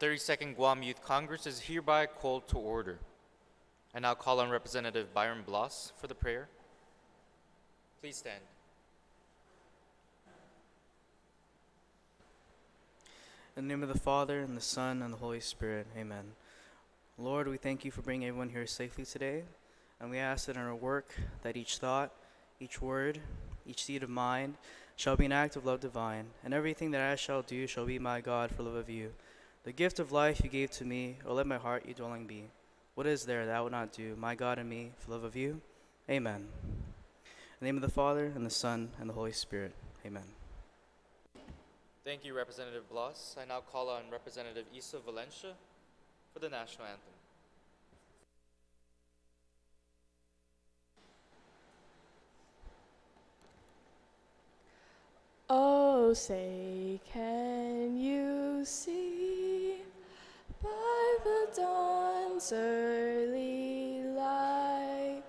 32nd Guam Youth Congress is hereby called to order. I now call on Representative Byron Bloss for the prayer. Please stand. In the name of the Father, and the Son, and the Holy Spirit, amen. Lord, we thank you for bringing everyone here safely today, and we ask that in our work, that each thought, each word, each deed of mind shall be an act of love divine, and everything that I shall do shall be my God for love of you. The gift of life you gave to me, or let my heart your dwelling be. What is there that I would not do, my God and me, for love of you? Amen. In the name of the Father, and the Son, and the Holy Spirit, amen. Thank you, Representative Bloss. I now call on Representative Isa Valencia for the national anthem. Oh, say, can you see by the dawn's early light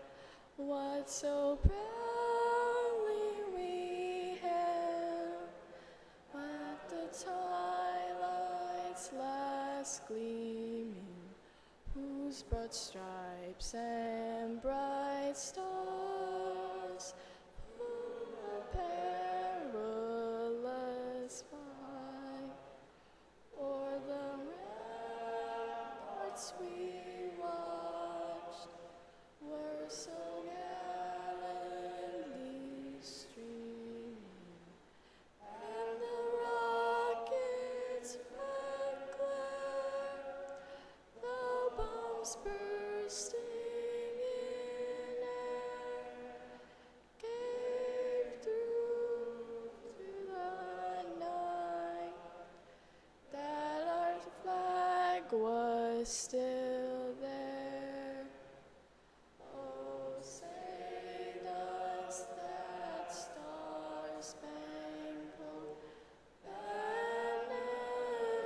what so proudly we hailed at the twilight's last gleaming, whose broad stripes and bright stars whom a perilous fight o'er the ramparts we watched were so gallantly streaming, and the rocket's red glare, the bombs bursting in air, gave through to the night that our flag was still there. Oh, say does that star-spangled banner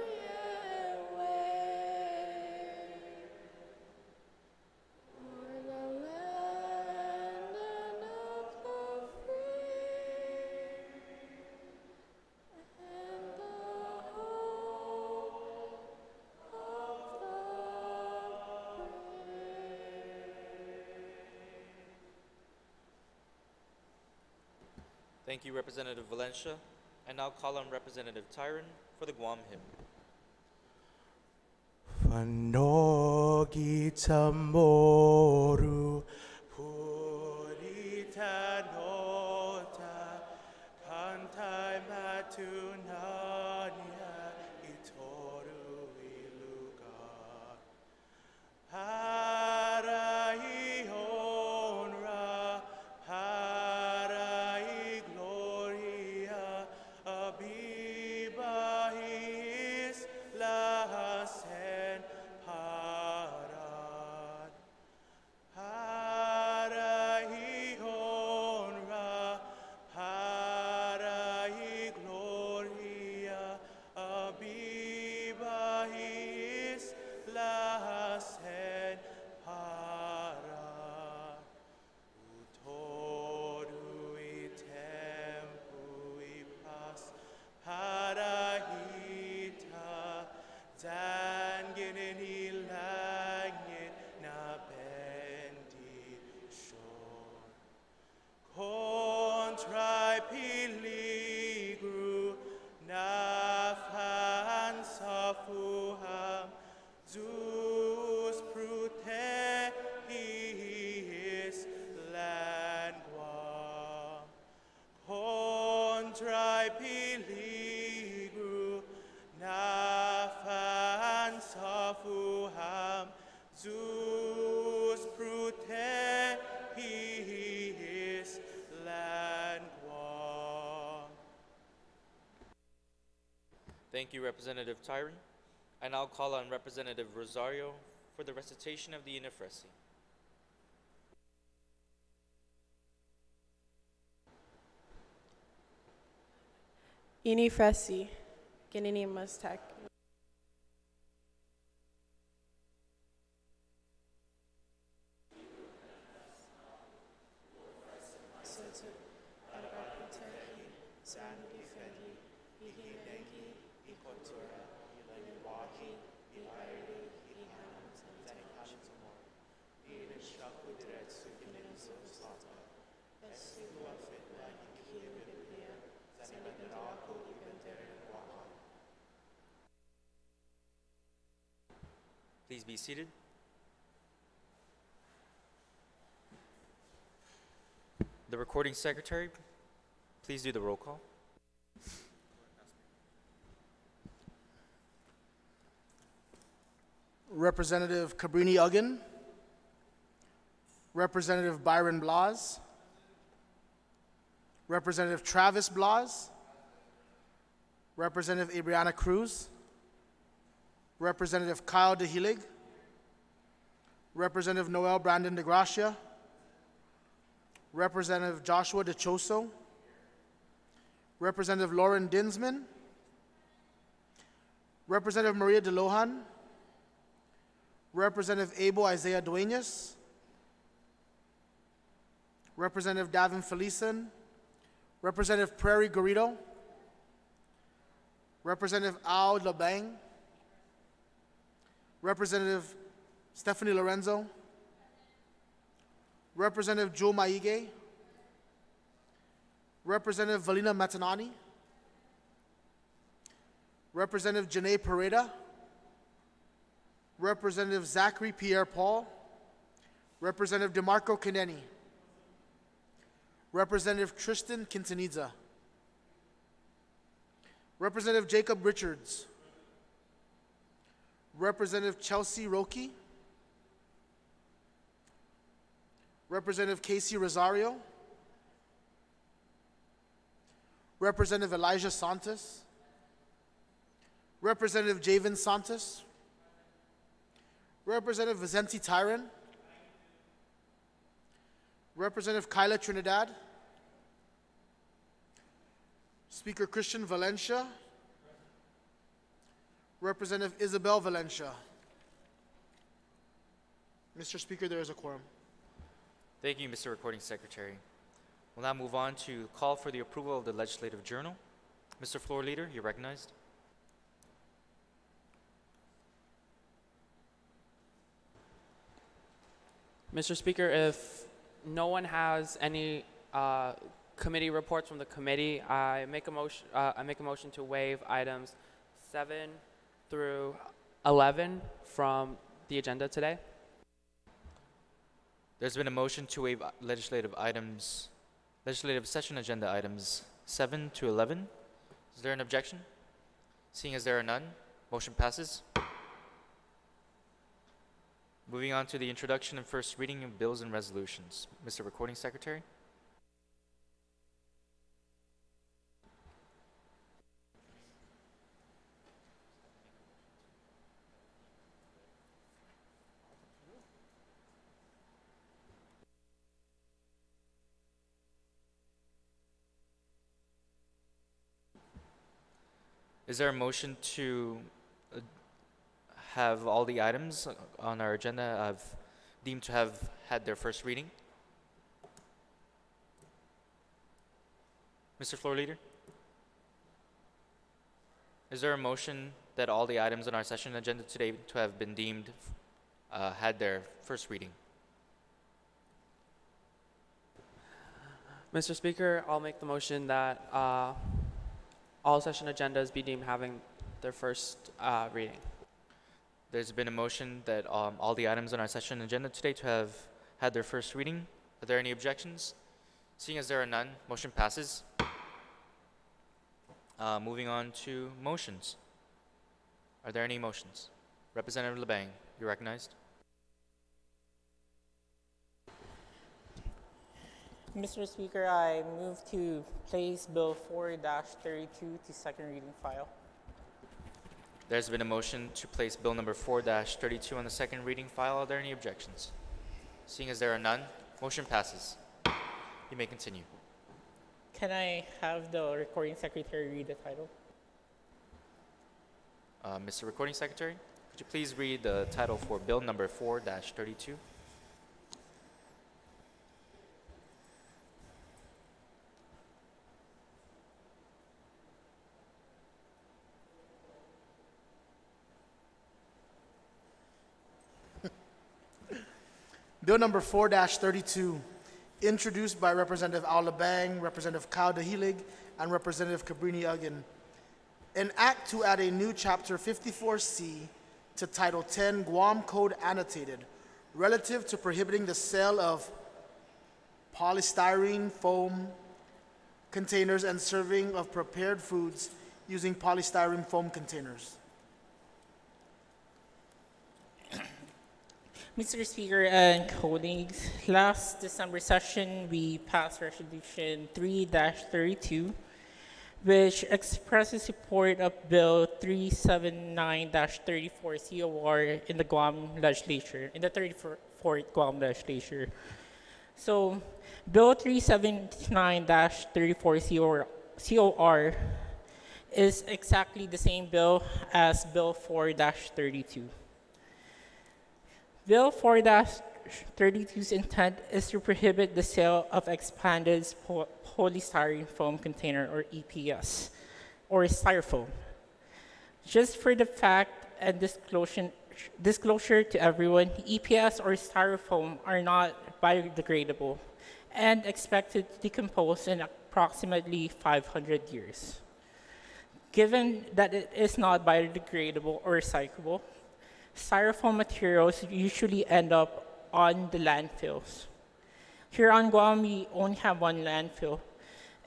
yet wave o'er the land of the free and the hope of the Thank you, Representative Valencia. I now call on Representative Tyron for the Guam hymn. Vanogita moru purita nota kantai matunania itoru iluga para honra para gloria abiba his las en paran para honra para gloria abiba his las en paran utoru I tempu I pas para hita dan ginin hilangin na bendisyon contra piligru na fan sa fuham Zeus protehis langua contra piligru na fan sa fuham Zeus protehis langua. Thank you, Representative Tyron. I now call on Representative Rosario for the recitation of the Inifresi. Inifresi, Ginini Mustak. Sangi fendi, ihi nengi, ikotura, ilani waki, Please be seated. The recording secretary, please do the roll call. Representative Cabrini Uggan, Representative Byron Blas, Representative Travis Blas, Representative Adriana Cruz, Representative Kyle DeHilig, Representative Noel Brandon DeGracia, Representative Joshua DeChoso, Representative Lauren Dinsman, Representative Maria DeLohan, Representative Abel Isaiah Duenas, Representative Davin Felison, Representative Prairie Garrido, Representative Al Labang, Representative Stephanie Lorenzo, Representative Jewel Maige, Representative Valina Matanani, Representative Janae Pereda, Representative Zachary Pierre Paul, Representative DeMarco Caneni, Representative Tristan Quintanilla, Representative Jacob Richards, Representative Chelsea Roki, Representative Casey Rosario, Representative Elijah Santos, Representative Javen Santos, Representative Vicente Tyron, Representative Kyla Trinidad, Speaker Christian Valencia, Representative Isabel Valencia. Mr. Speaker, there is a quorum. Thank you, Mr. Recording Secretary. We'll now move on to call for the approval of the Legislative Journal. Mr. Floor Leader, you're recognized. Mr. Speaker, if no one has any committee reports from the committee, I make a motion to waive items 7 through 11 from the agenda today. There's been a motion to waive legislative session agenda items 7 to 11. Is there an objection? Seeing as there are none, motion passes. Moving on to the introduction and first reading of bills and resolutions. Mr. Recording Secretary. Is there a motion to have all the items on our agenda deemed to have had their first reading? Mr. Floor Leader? Is there a motion that all the items on our session agenda today to have been deemed had their first reading? Mr. Speaker, I'll make the motion that all session agendas be deemed having their first reading. There's been a motion that all the items on our session agenda today to have had their first reading. Are there any objections? Seeing as there are none, motion passes. Moving on to motions. Are there any motions? Representative Labang, you're recognized. Mr. Speaker, I move to place Bill 4-32 to second reading file. There's been a motion to place Bill number 4-32 on the second reading file. Are there any objections? Seeing as there are none, motion passes. You may continue. Can I have the recording secretary read the title? Mr. Recording Secretary, could you please read the title for Bill number 4-32? Bill number 4-32, introduced by Representative Al Labang, Representative Kyle DeHilig, and Representative Cabrini Uggan. An act to add a new chapter 54C to Title 10 Guam Code Annotated relative to prohibiting the sale of polystyrene foam containers and serving of prepared foods using polystyrene foam containers. Mr. Speaker and colleagues, last December session, we passed Resolution 3-32, which expresses support of Bill 379-34 COR in the Guam legislature, in the 34th Guam legislature. So, Bill 379-34 COR is exactly the same bill as Bill 4-32. Bill 4-32's intent is to prohibit the sale of expanded polystyrene foam container, or EPS, or styrofoam. Just for the fact and disclosure to everyone, EPS or styrofoam are not biodegradable and expected to decompose in approximately 500 years. Given that it is not biodegradable or recyclable, styrofoam materials usually end up on the landfills. Here on Guam, we only have one landfill,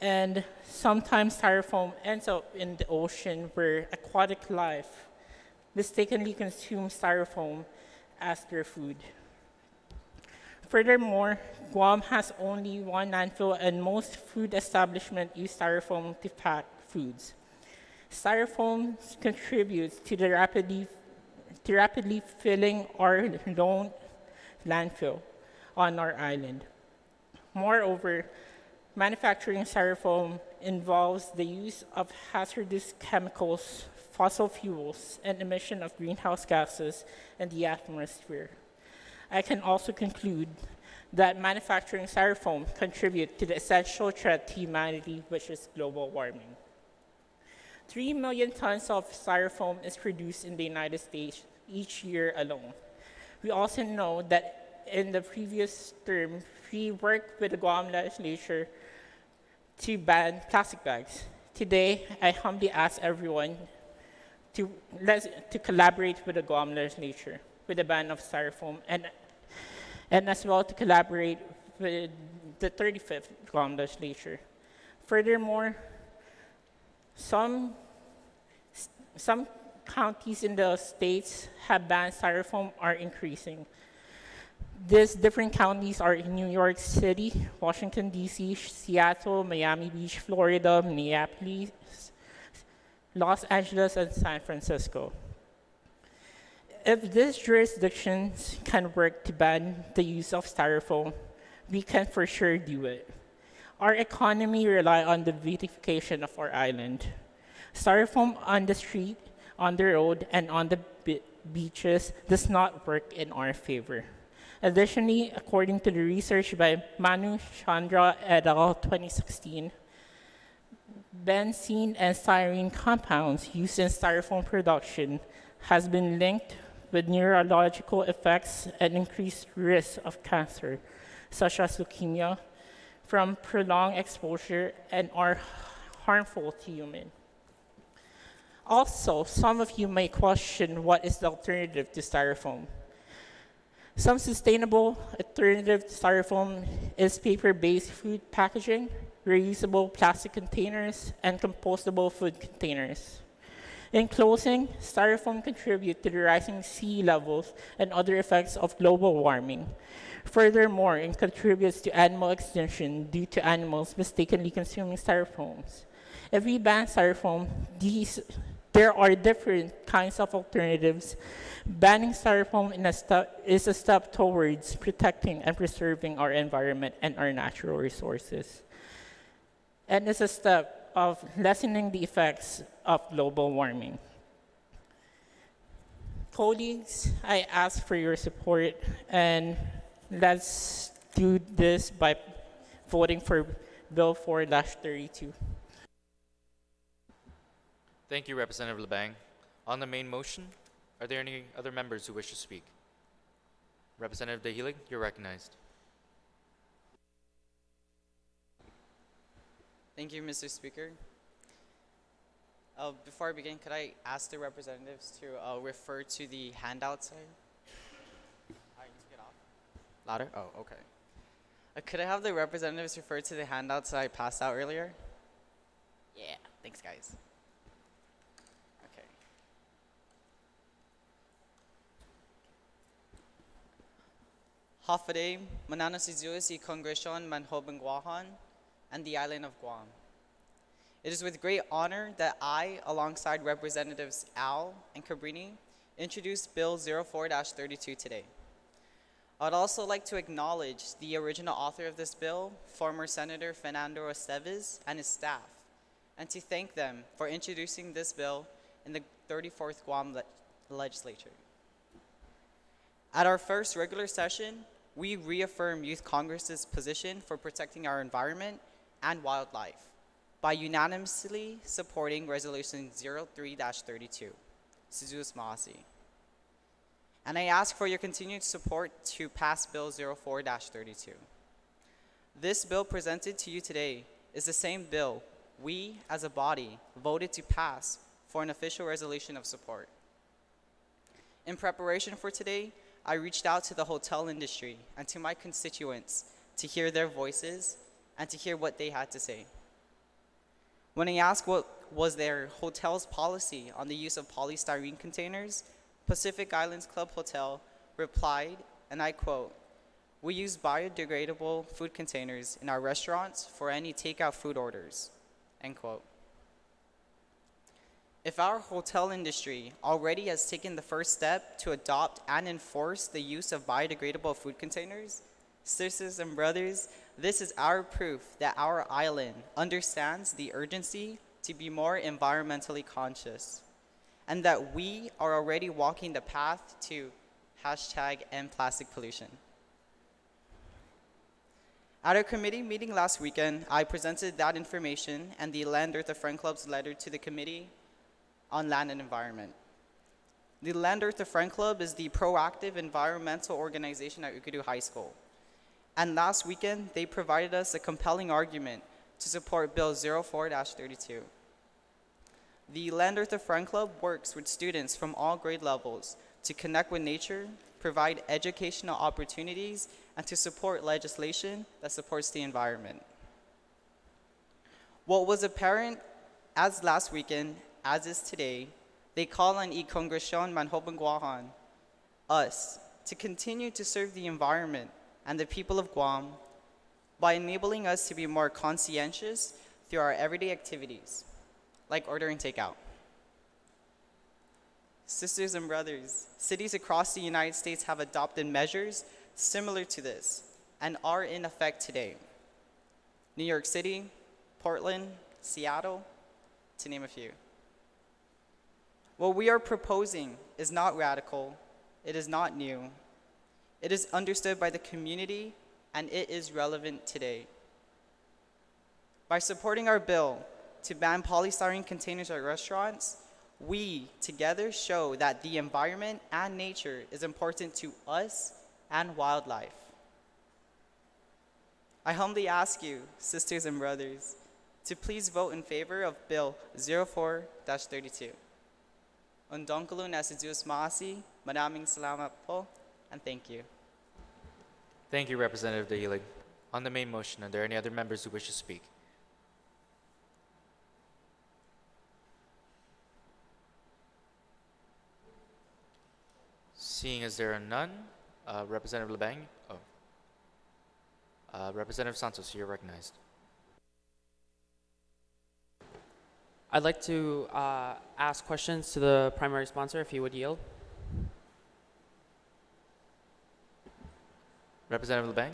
and sometimes styrofoam ends up in the ocean where aquatic life mistakenly consumes styrofoam as their food. Furthermore, Guam has only one landfill, and most food establishments use styrofoam to pack foods. Styrofoam contributes to the rapidly filling our lone landfill on our island. Moreover, manufacturing styrofoam involves the use of hazardous chemicals, fossil fuels, and emission of greenhouse gases in the atmosphere. I can also conclude that manufacturing styrofoam contributes to the essential threat to humanity, which is global warming. 3 million tons of styrofoam is produced in the United States each year alone. We also know that in the previous term, we worked with the Guam legislature to ban plastic bags. Today, I humbly ask everyone to collaborate with the Guam legislature with the ban of styrofoam, and as well to collaborate with the 35th Guam legislature. Furthermore, some counties in the states have banned styrofoam are increasing. These different counties are in New York City, Washington, D.C., Seattle, Miami Beach, Florida, Minneapolis, Los Angeles, and San Francisco. If these jurisdictions can work to ban the use of styrofoam, we can for sure do it. Our economy relies on the beautification of our island. Styrofoam on the street, on the road, and on the beaches does not work in our favor. Additionally, according to the research by Manu Chandra et al. 2016, benzene and styrene compounds used in styrofoam production has been linked with neurological effects and increased risk of cancer, such as leukemia, from prolonged exposure and are harmful to humans. Also, some of you may question what is the alternative to styrofoam. Some sustainable alternative to styrofoam is paper-based food packaging, reusable plastic containers, and compostable food containers. In closing, styrofoam contributes to the rising sea levels and other effects of global warming. Furthermore, it contributes to animal extinction due to animals mistakenly consuming styrofoams. If we ban styrofoam, there are different kinds of alternatives. Banning styrofoam is a step towards protecting and preserving our environment and our natural resources. And it's a step of lessening the effects of global warming. Colleagues, I ask for your support, and let's do this by voting for Bill 4-32. Thank you, Representative Labang. On the main motion, are there any other members who wish to speak? Representative Dahilig, you're recognized. Thank you, Mr. Speaker. Before I begin, could I ask the representatives to refer to the handout side? I need to get off. Louder? Oh, okay. Could I have the representatives refer to the handouts that I passed out earlier? Yeah, thanks guys. Okay. Hafade, Mananasizuis y Congresion Manhobenguahan, and the island of Guam. It is with great honor that I, alongside Representatives Al and Cabrini, introduce Bill 04-32 today. I'd also like to acknowledge the original author of this bill, former Senator Fernando Esteves, and his staff, and to thank them for introducing this bill in the 34th Guam legislature. At our first regular session, we reaffirm Youth Congress's position for protecting our environment and wildlife by unanimously supporting Resolution 03-32, Suzus Maasi. And I ask for your continued support to pass Bill 04-32. This bill presented to you today is the same bill we, as a body, voted to pass for an official resolution of support. In preparation for today, I reached out to the hotel industry and to my constituents to hear their voices and to hear what they had to say. When I asked what was their hotel's policy on the use of polystyrene containers, Pacific Islands Club Hotel replied, and I quote, "We use biodegradable food containers in our restaurants for any takeout food orders," end quote. If our hotel industry already has taken the first step to adopt and enforce the use of biodegradable food containers, sisters and brothers, this is our proof that our island understands the urgency to be more environmentally conscious, and that we are already walking the path to #end plastic pollution. At our committee meeting last weekend, I presented that information and the Land, Earth, and Friend Club's letter to the Committee on Land and Environment. The Land, Earth, and Friend Club is the proactive environmental organization at Ukudu High School. And last weekend, they provided us a compelling argument to support Bill 04-32. The Land, Earth, and Friend Club works with students from all grade levels to connect with nature, provide educational opportunities, and to support legislation that supports the environment. What was apparent as last weekend, as is today, they call on I Congresion Manhobenguahan, us, to continue to serve the environment and the people of Guam by enabling us to be more conscientious through our everyday activities, like ordering takeout. Sisters and brothers, cities across the United States have adopted measures similar to this and are in effect today. New York City, Portland, Seattle, to name a few. What we are proposing is not radical, it is not new. It is understood by the community and it is relevant today. By supporting our bill to ban polystyrene containers at restaurants, we together show that the environment and nature is important to us and wildlife. I humbly ask you, sisters and brothers, to please vote in favor of Bill 04-32. Undongkalu na si Diyos maasi, maraming salamat po, and thank you. Thank you, Representative Dahilig. On the main motion, are there any other members who wish to speak? Seeing as there are none, Representative Labang, Representative Santos, you're recognized. I'd like to ask questions to the primary sponsor, if he would yield. Representative Labang,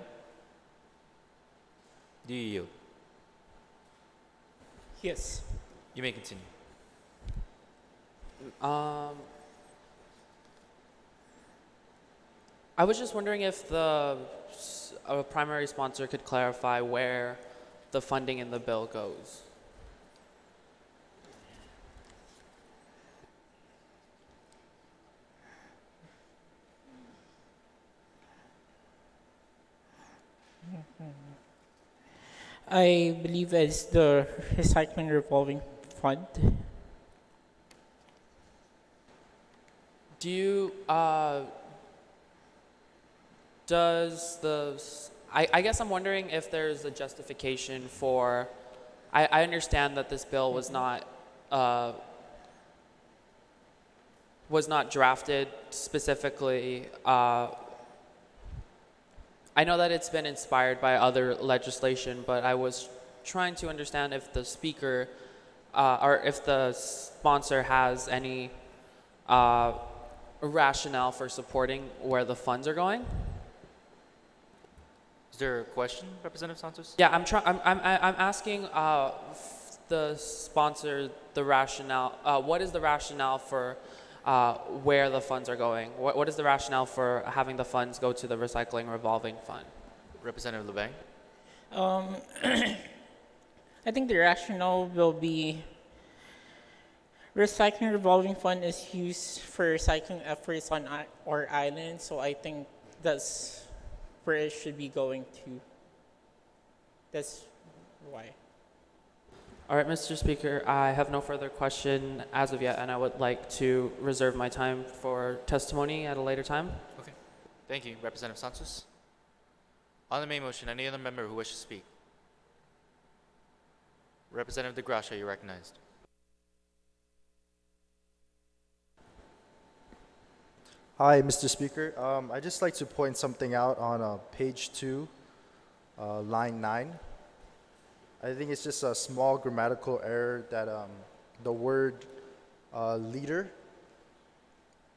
do you yield? Yes. You may continue. I was just wondering if the primary sponsor could clarify where the funding in the bill goes. I believe it's the recycling revolving fund. Do you, I guess I'm wondering if there's a justification for, I understand that this bill was not drafted specifically. I know that it's been inspired by other legislation, but I was trying to understand if the speaker or if the sponsor has any rationale for supporting where the funds are going. Is there a question, Representative Santos? Yeah, I'm asking the sponsor the rationale. What is the rationale for where the funds are going? What is the rationale for having the funds go to the recycling revolving fund? Representative LeBang? I think the rationale will be recycling revolving fund is used for recycling efforts on our island, so I think that's where it should be going to. That's why. All right, Mr. Speaker, I have no further question as of yet, and I would like to reserve my time for testimony at a later time. Okay. Thank you, Representative Santos. On the main motion, any other member who wishes to speak? Representative De Gracia, you're recognized. Hi, Mr. Speaker. I'd just like to point something out on page 2, line 9. I think it's just a small grammatical error that the word leader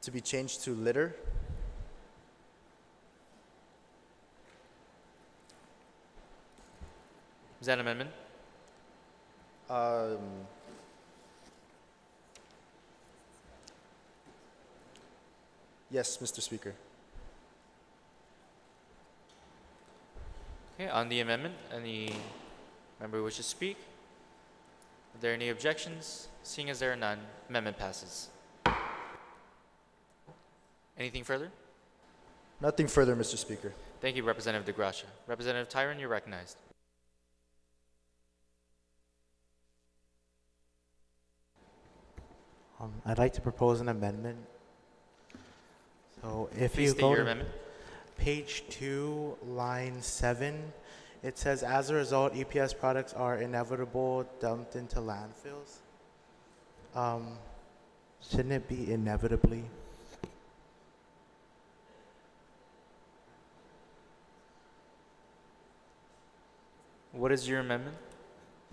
to be changed to litter. Is that an amendment? Yes, Mr. Speaker. Okay, on the amendment, any member who wishes to speak? Are there any objections? Seeing as there are none, amendment passes. Anything further? Nothing further, Mr. Speaker. Thank you, Representative De Gracia. Representative Tyron, you're recognized. I'd like to propose an amendment. So if Please you state go your to amendment. page 2, line 7, it says, as a result, EPS products are inevitable dumped into landfills. Shouldn't it be inevitably? What is your amendment?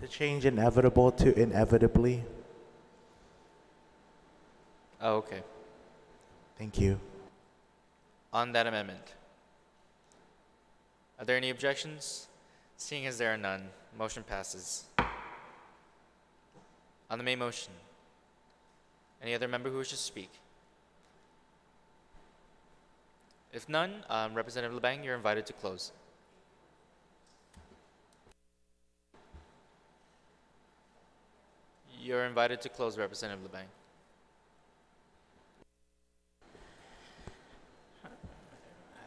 To change inevitable to inevitably. Oh, okay. Thank you. On that amendment, are there any objections? Seeing as there are none, motion passes. On the main motion, any other member who wishes to speak? If none, Representative LeBang, you're invited to close. You're invited to close, Representative LeBang.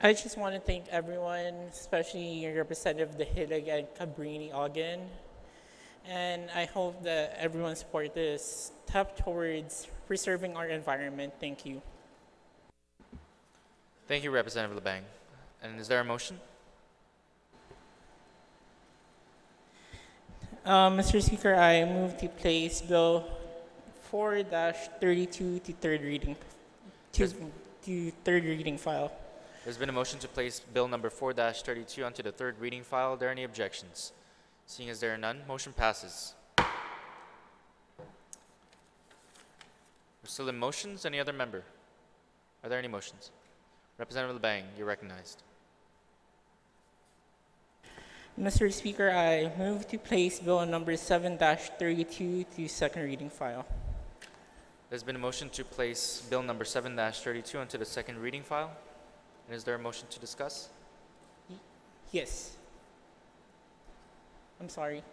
I just want to thank everyone, especially Representative DeHillig and Cabrini again. And I hope that everyone support this step towards preserving our environment. Thank you. Thank you, Representative LeBang. And is there a motion? Mr. Speaker, I move to place Bill 4-32 to third reading, to third reading file. There's been a motion to place Bill number 4-32 onto the third reading file. Are there any objections? Seeing as there are none, motion passes. We're still in motions. Any other member? Are there any motions? Representative LeBang, you're recognized. Mr. Speaker, I move to place Bill number 7-32 to second reading file. There's been a motion to place Bill number 7-32 onto the second reading file. And is there a motion to discuss? Yes. I'm sorry.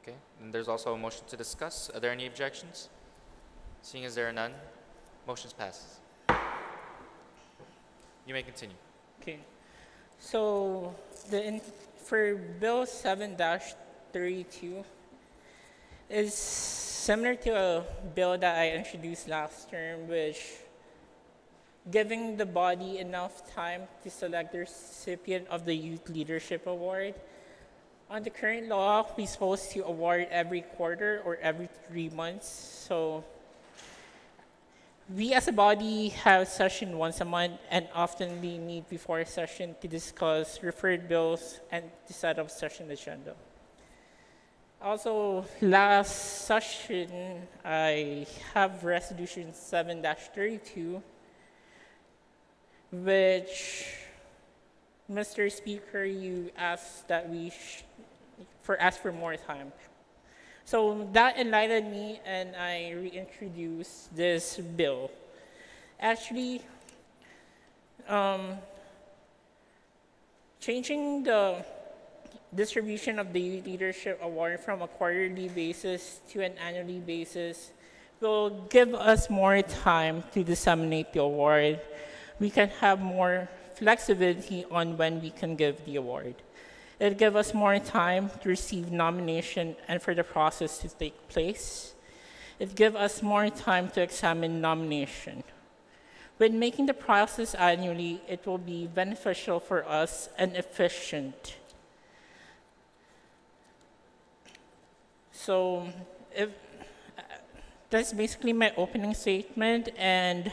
Okay, and there's also a motion to discuss. Are there any objections? Seeing as there are none, motions passes. You may continue. Okay. So for Bill 7-32 is similar to a bill that I introduced last term, which giving the body enough time to select the recipient of the Youth Leadership Award. On the current law, we're supposed to award every quarter or every 3 months. So we as a body have session once a month, and often we meet before a session to discuss referred bills and to set up session agenda. Also, last session, I have resolution 7-32, which, Mr. Speaker, you asked that we ask for more time. So that enlightened me, and I reintroduced this bill. Actually, changing the distribution of the Youth Leadership Award from a quarterly basis to an annually basis will give us more time to disseminate the award. We can have more flexibility on when we can give the award. It'll give us more time to receive nomination and for the process to take place. It'll give us more time to examine nomination. When making the process annually, it will be beneficial for us and efficient. So that's basically my opening statement, and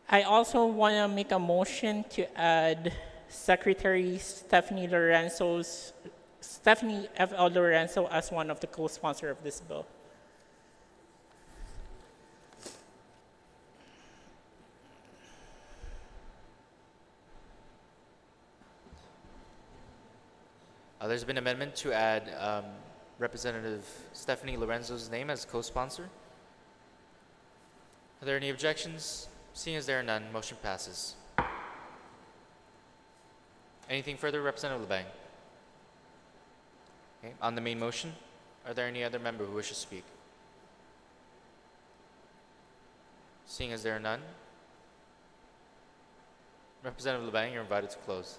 I also want to make a motion to add Secretary Stephanie F.L. Lorenzo as one of the co-sponsors of this bill. There's been an amendment to add Representative Stephanie Lorenzo's name as co-sponsor. Are there any objections? Seeing as there are none, motion passes. Anything further, Representative LeBang? Okay, on the main motion, are there any other member who wishes to speak? Seeing as there are none, Representative LeBang, you're invited to close.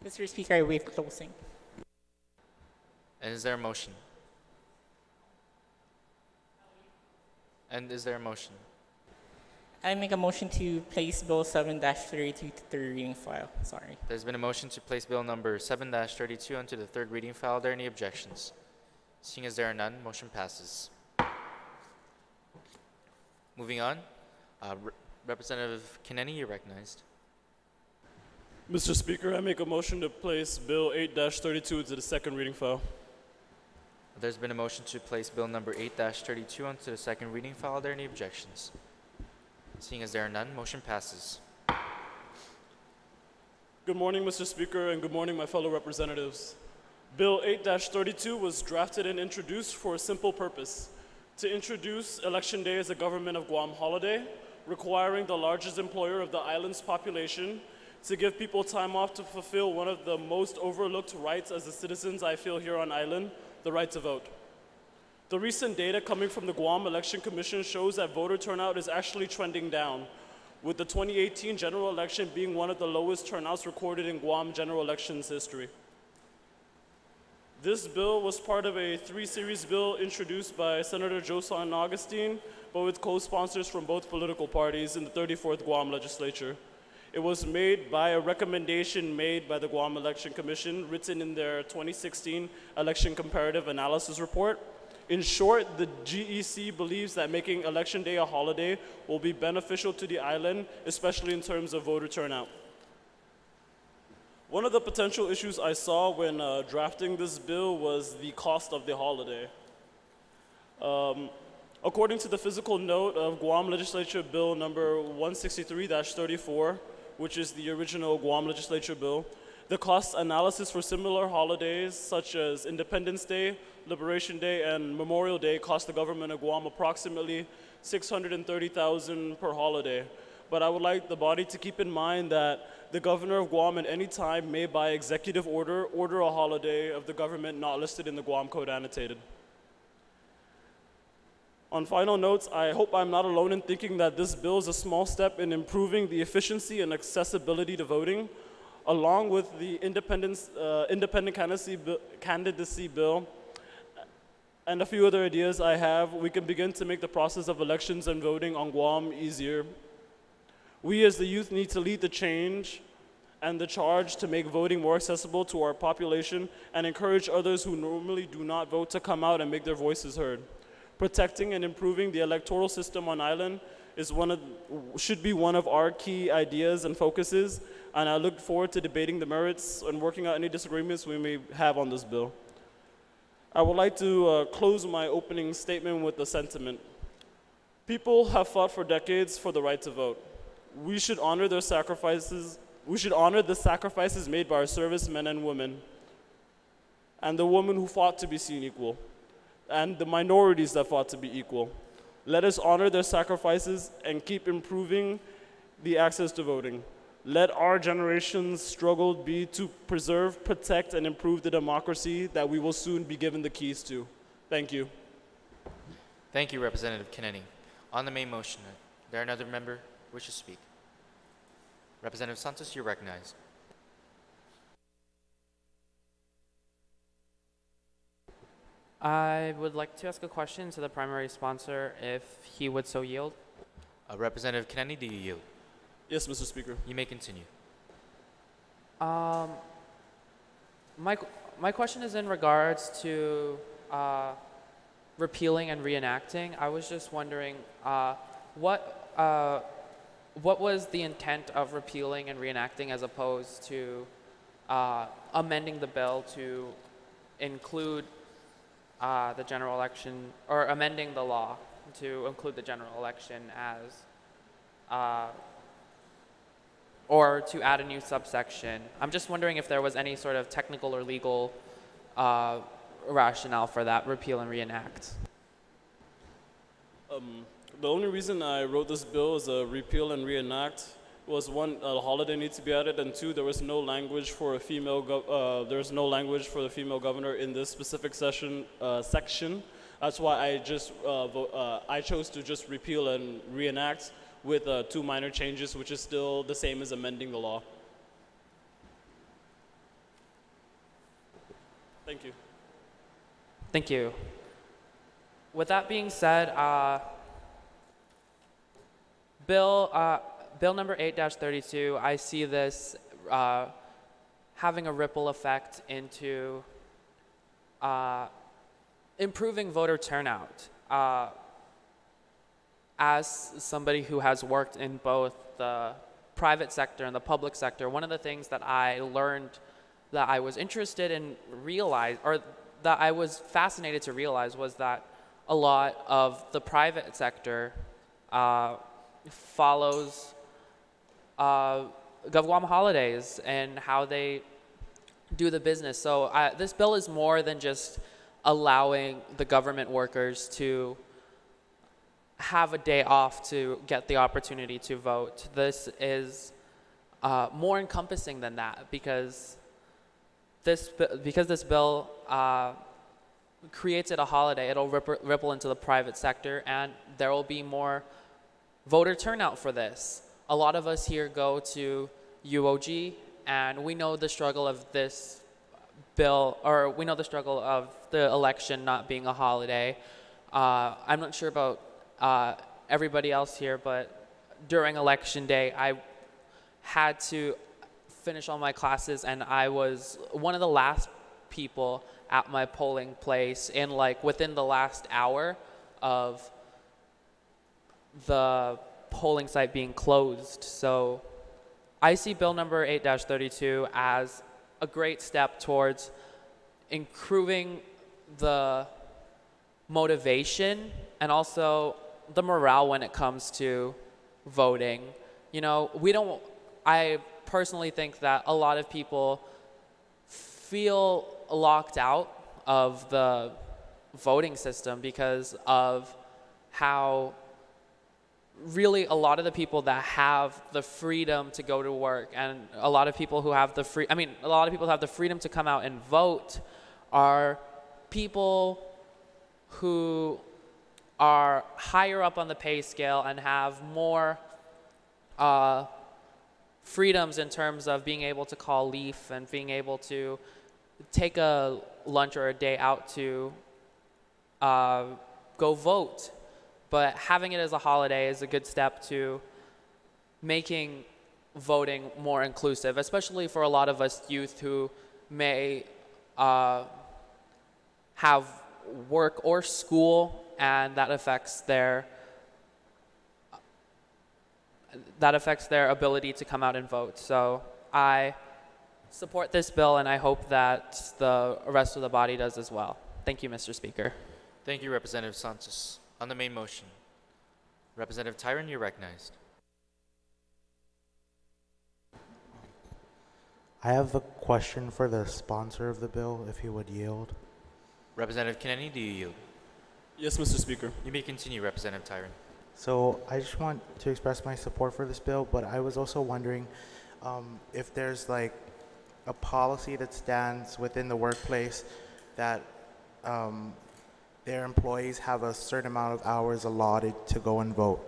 Mr. Speaker, I waive closing. And is there a motion? And is there a motion? I make a motion to place Bill 7-32 to third reading file. Sorry. There's been a motion to place Bill number 7-32 onto the third reading file. Are there any objections? Seeing as there are none, motion passes. Moving on, Representative Kineni, you're recognized. Mr. Speaker, I make a motion to place Bill 8-32 to the second reading file. There's been a motion to place Bill number 8-32 onto the second reading file. Are there any objections? Seeing as there are none, motion passes. Good morning, Mr. Speaker, and good morning, my fellow representatives. Bill 8-32 was drafted and introduced for a simple purpose: to introduce Election Day as a Government of Guam holiday, requiring the largest employer of the island's population to give people time off to fulfill one of the most overlooked rights as the citizens I feel here on island, the right to vote. The recent data coming from the Guam Election Commission shows that voter turnout is actually trending down, with the 2018 general election being one of the lowest turnouts recorded in Guam general elections history. This bill was part of a 3-series bill introduced by Senator Josan Augustine, but with co-sponsors from both political parties in the 34th Guam legislature. It was made by a recommendation made by the Guam Election Commission, written in their 2016 Election Comparative Analysis Report. In short, the GEC believes that making Election Day a holiday will be beneficial to the island, especially in terms of voter turnout. One of the potential issues I saw when drafting this bill was the cost of the holiday. According to the physical note of Guam Legislature Bill number 163-34, which is the original Guam Legislature bill, the cost analysis for similar holidays such as Independence Day, Liberation Day, and Memorial Day cost the government of Guam approximately $630,000 per holiday. But I would like the body to keep in mind that the governor of Guam at any time may, by executive order a holiday of the government not listed in the Guam Code annotated. On final notes, I hope I'm not alone in thinking that this bill is a small step in improving the efficiency and accessibility to voting, along with the independent candidacy bill. and a few other ideas I have, we can begin to make the process of elections and voting on Guam easier. We as the youth need to lead the change and the charge to make voting more accessible to our population and encourage others who normally do not vote to come out and make their voices heard. Protecting and improving the electoral system on island should be one of our key ideas and focuses, and I look forward to debating the merits and working out any disagreements we may have on this bill. I would like to close my opening statement with a sentiment. People have fought for decades for the right to vote. We should honor their sacrifices. We should honor the sacrifices made by our servicemen and women, and the women who fought to be seen equal, and the minorities that fought to be equal. Let us honor their sacrifices and keep improving the access to voting. Let our generation's struggle be to preserve, protect, and improve the democracy that we will soon be given the keys to. Thank you. Thank you, Representative Kennedy. On the main motion, there another member wish to speak? Representative Santos, you're recognized. I would like to ask a question to the primary sponsor if he would so yield. Representative Kennedy, do you yield? Yes, Mr. Speaker. You may continue. My question is in regards to repealing and reenacting. I was just wondering what was the intent of repealing and reenacting as opposed to amending the bill to include the general election, or amending the law to include the general election as or to add a new subsection. I'm just wondering if there was any sort of technical or legal rationale for that repeal and reenact. The only reason I wrote this bill as a repeal and reenact was one, a holiday needs to be added, and two, there was no language for a female. There's no language for the female governor in this specific section. That's why I chose to just repeal and reenact with two minor changes, which is still the same as amending the law. Thank you. Thank you. With that being said, Bill number 8-32, I see this having a ripple effect into improving voter turnout. As somebody who has worked in both the private sector and the public sector, one of the things that I learned that I was interested in or that I was fascinated to realize, was that a lot of the private sector follows Guam holidays and how they do the business. So this bill is more than just allowing the government workers to have a day off to get the opportunity to vote. This is more encompassing than that, because this bill creates it a holiday. It'll ripple into the private sector, and there will be more voter turnout for this. A lot of us here go to UOG, and we know the struggle of this bill, or we know the struggle of the election not being a holiday. I'm not sure about everybody else here, but during election day, I had to finish all my classes, and I was one of the last people at my polling place within the last hour of the polling site being closed. So I see bill number 8-32 as a great step towards improving the motivation and also the morale when it comes to voting. You know, I personally think that a lot of people feel locked out of the voting system because of how really a lot of the people that have the freedom to go to work, and a lot of people who have the freedom to come out and vote, are people who are higher up on the pay scale and have more freedoms in terms of being able to call leave and being able to take a lunch or a day out to go vote. But having it as a holiday is a good step to making voting more inclusive, especially for a lot of us youth who may have work or school, and that affects their ability to come out and vote. So I support this bill, and I hope that the rest of the body does as well. Thank you, Mr. Speaker. Thank you, Representative Santos. On the main motion, Representative Tyron, you're recognized. I have a question for the sponsor of the bill, if he would yield. Representative Kennedy, do you yield? Yes, Mr. Speaker. You may continue, Representative Tyron. So I just want to express my support for this bill, but I was also wondering if there's like a policy that stands within the workplace that their employees have a certain amount of hours allotted to go and vote.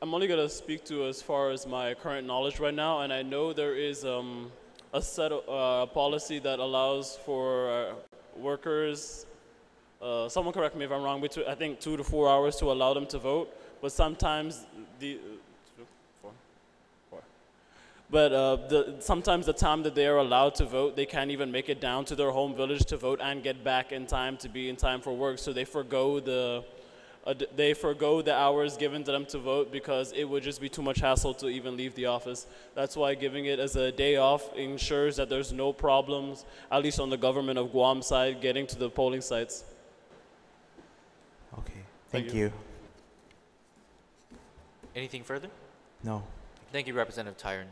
I'm only going to speak to as far as my current knowledge right now, and I know there is a set of policy that allows for workers, someone correct me if I'm wrong, between I think 2 to 4 hours to allow them to vote, but sometimes sometimes the time that they are allowed to vote, they can't even make it down to their home village to vote and get back in time to be in time for work, so they forgo the hours given to them to vote because it would just be too much hassle to even leave the office. That's why giving it as a day off ensures that there's no problems, at least on the government of Guam side, getting to the polling sites. Okay, thank you. Anything further? No. Thank you, Representative Tyron.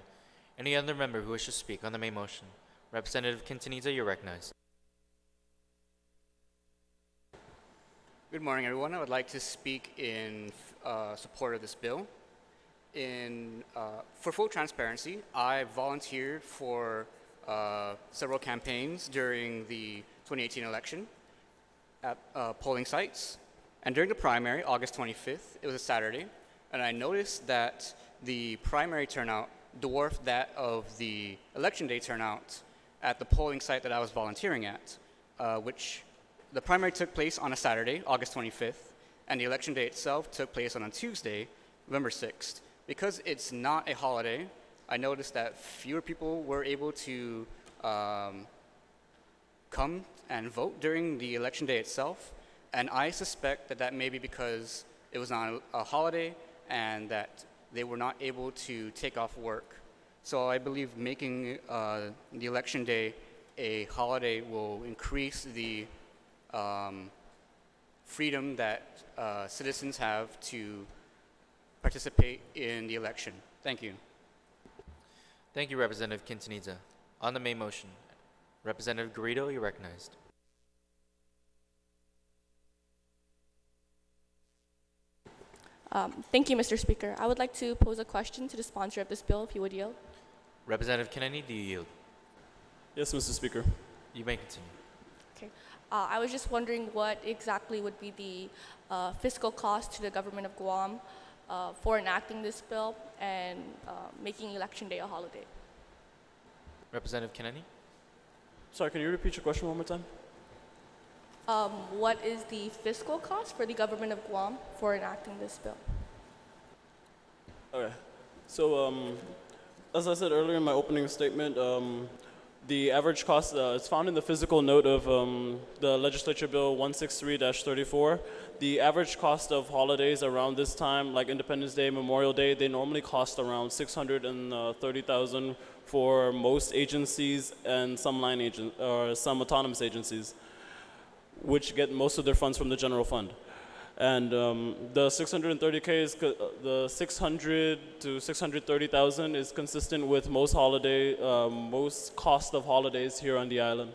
Any other member who wishes to speak on the main motion? Representative Quintanilla, you're recognized. Good morning, everyone. I would like to speak in support of this bill. For full transparency, I volunteered for several campaigns during the 2018 election at polling sites. And during the primary, August 25th, it was a Saturday, and I noticed that the primary turnout dwarfed that of the election day turnout at the polling site that I was volunteering at, which the primary took place on a Saturday, August 25th, and the election day itself took place on a Tuesday, November 6th. Because it's not a holiday, I noticed that fewer people were able to come and vote during the election day itself, and I suspect that that may be because it was not a holiday and that they were not able to take off work. So I believe making the election day a holiday will increase the freedom that citizens have to participate in the election. Thank you. Thank you, Representative Quintanilla. On the main motion, Representative Garrido, you're recognized. Thank you, Mr. Speaker. I would like to pose a question to the sponsor of this bill, if you would yield. Representative Kennedy, do you yield? Yes, Mr. Speaker. You may continue. Okay. I was just wondering what exactly would be the fiscal cost to the government of Guam for enacting this bill and making Election Day a holiday. Representative Kennedy? Sorry, can you repeat your question one more time? What is the fiscal cost for the government of Guam for enacting this bill? Okay. So, as I said earlier in my opening statement, the average cost is found in the physical note of the Legislature Bill 163-34. The average cost of holidays around this time, like Independence Day, Memorial Day, they normally cost around $630,000 for most agencies and some some autonomous agencies, which get most of their funds from the general fund. And the 630K is the 600 to 630,000 is consistent with most most cost of holidays here on the island.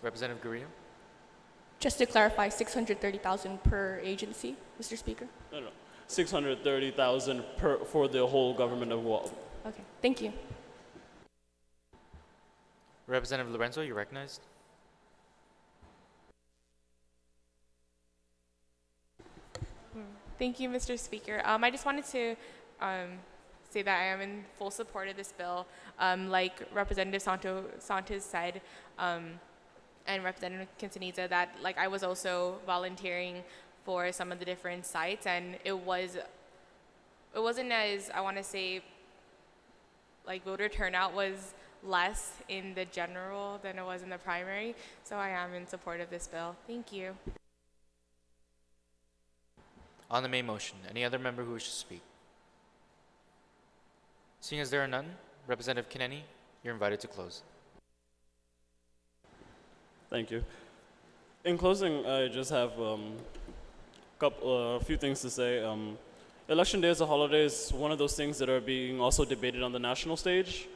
Representative Garrido? Just to clarify, 630,000 per agency, Mr. Speaker? No, 630,000 for the whole government of Guam. Okay, thank you. Representative Lorenzo, you're recognized. Thank you, Mr. Speaker. I just wanted to say that I am in full support of this bill. Like Representative Santos said, and Representative Quintanilla, that like I was also volunteering for some of the different sites, and it wasn't as, I want to say, like voter turnout was less in the general than it was in the primary. So I am in support of this bill. Thank you. On the main motion, any other member who wishes to speak? Seeing as there are none, Representative Kineni, you're invited to close. Thank you. In closing, I just have a few things to say. Election Day as a holiday is one of those things that are being also debated on the national stage.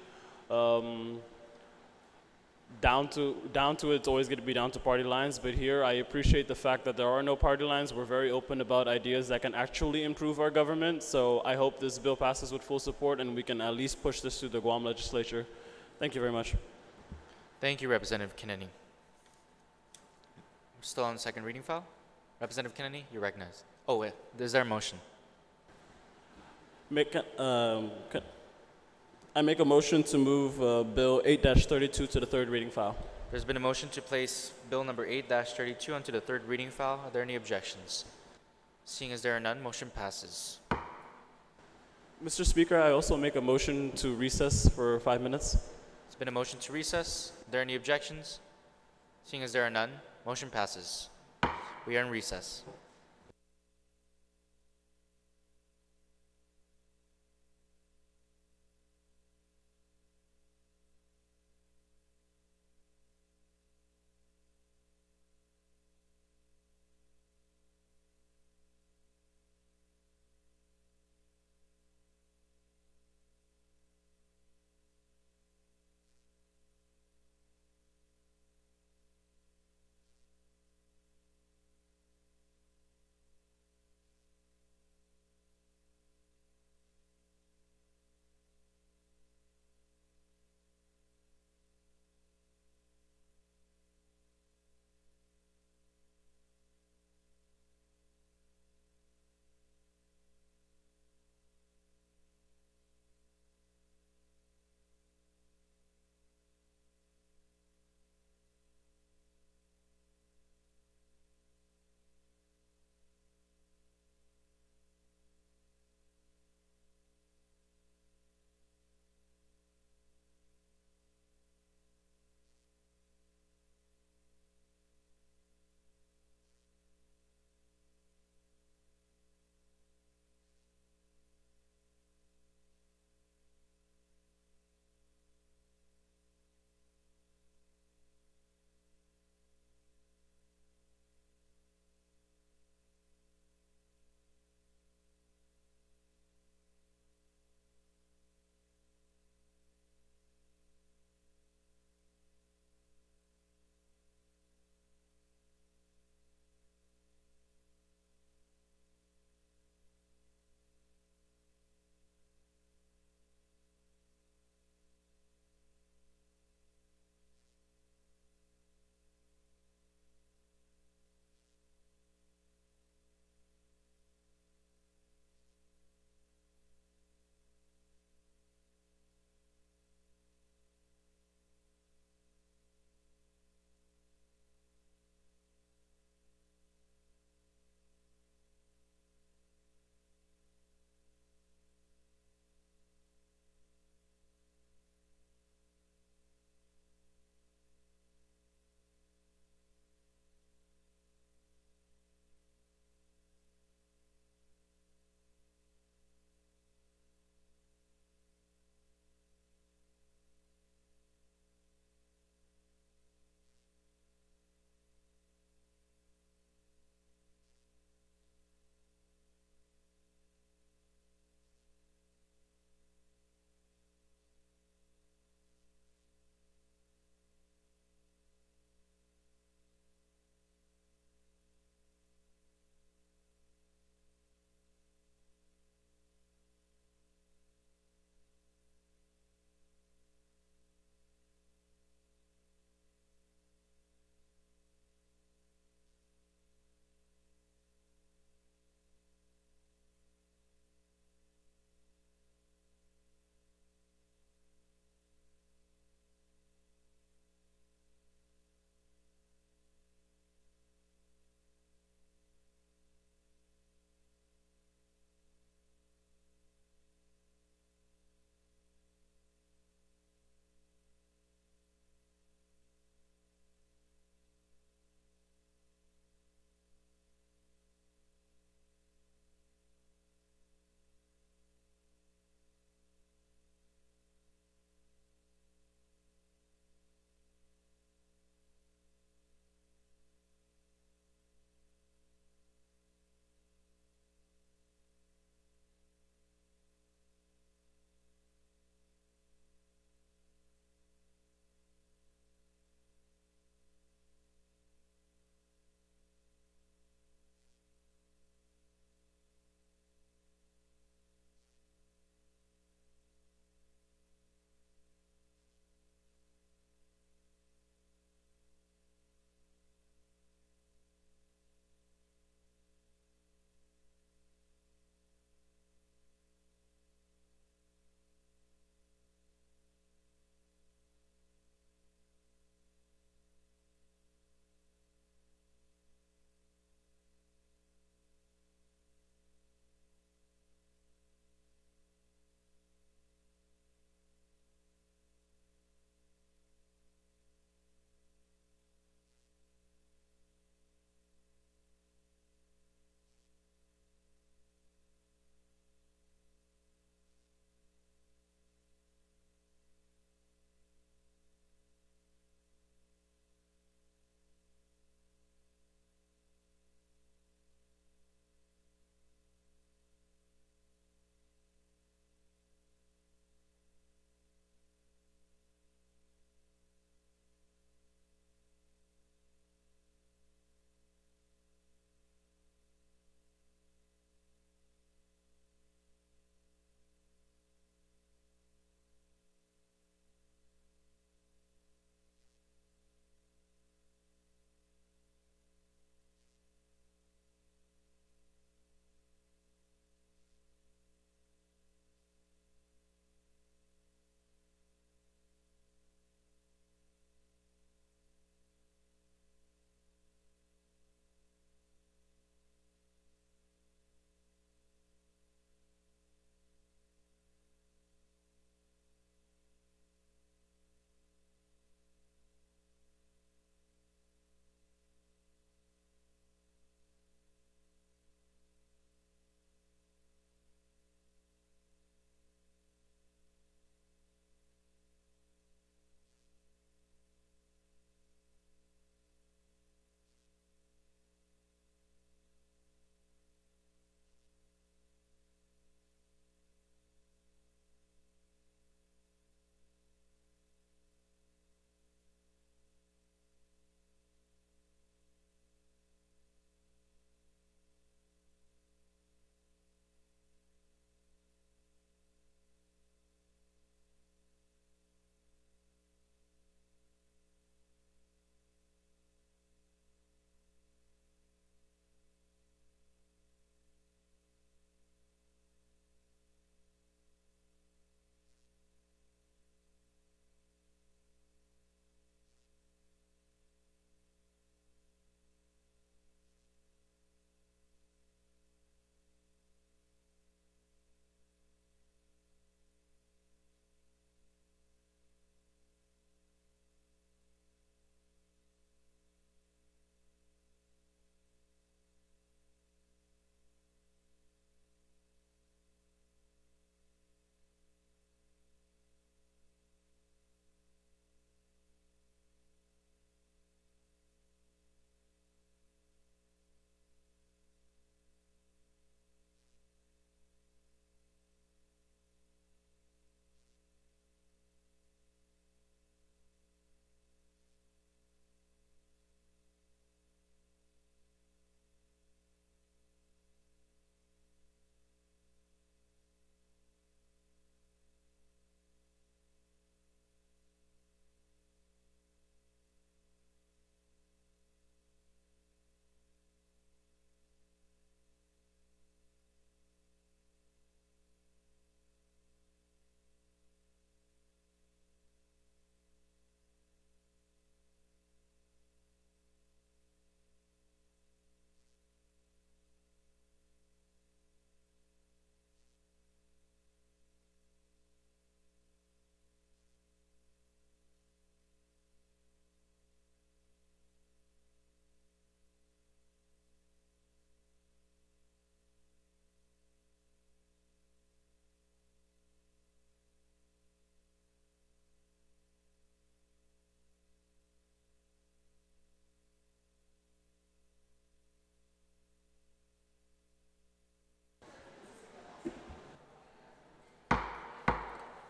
Down to it's always going to be down to party lines, but here I appreciate the fact that there are no party lines. We're very open about ideas that can actually improve our government, so I hope this bill passes with full support and we can at least push this through the Guam legislature. Thank you very much. Thank you, Representative Kineni. Still on the second reading file? Representative Kennedy, you're recognized. Oh, wait, is there a motion? I make a motion to move Bill 8-32 to the third reading file. There's been a motion to place Bill number 8-32 onto the third reading file. Are there any objections? Seeing as there are none, motion passes. Mr. Speaker, I also make a motion to recess for 5 minutes. There's been a motion to recess. Are there any objections? Seeing as there are none, motion passes. We are in recess.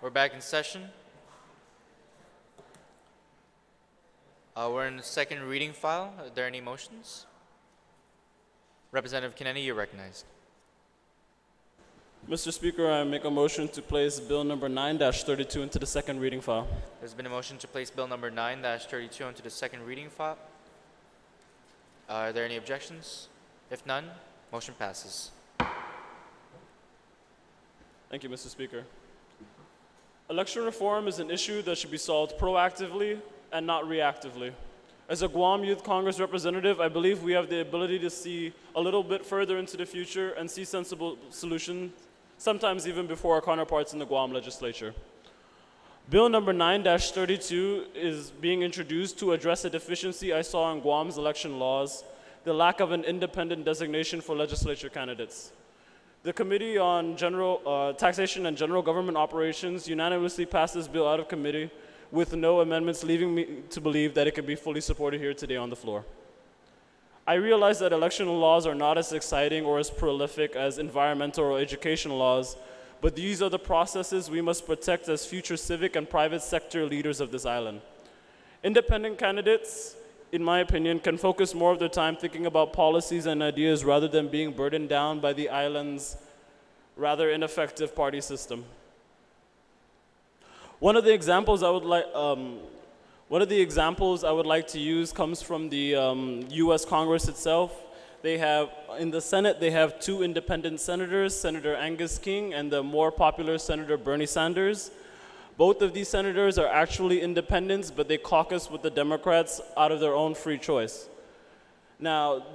We're back in session. We're in the second reading file. Are there any motions? Representative Kennedy, you're recognized. Mr. Speaker, I make a motion to place Bill number 9-32 into the second reading file. There's been a motion to place Bill number 9-32 onto the second reading file. Are there any objections? If none, motion passes. Thank you, Mr. Speaker. Election reform is an issue that should be solved proactively and not reactively. As a Guam Youth Congress representative, I believe we have the ability to see a little bit further into the future and see sensible solutions, sometimes even before our counterparts in the Guam legislature. Bill number 9-32 is being introduced to address a deficiency I saw in Guam's election laws, the lack of an independent designation for legislature candidates. The Committee on Taxation and General Government Operations unanimously passed this bill out of committee with no amendments, leaving me to believe that it can be fully supported here today on the floor. I realize that election laws are not as exciting or as prolific as environmental or education laws, but these are the processes we must protect as future civic and private sector leaders of this island. Independent candidates, in my opinion, can focus more of their time thinking about policies and ideas rather than being burdened down by the island's rather ineffective party system. One of the examples I would like to use comes from the U.S. Congress itself. They have, in the Senate, they have two independent senators, Senator Angus King and the more popular Senator Bernie Sanders. Both of these senators are actually independents, but they caucus with the Democrats out of their own free choice. Now,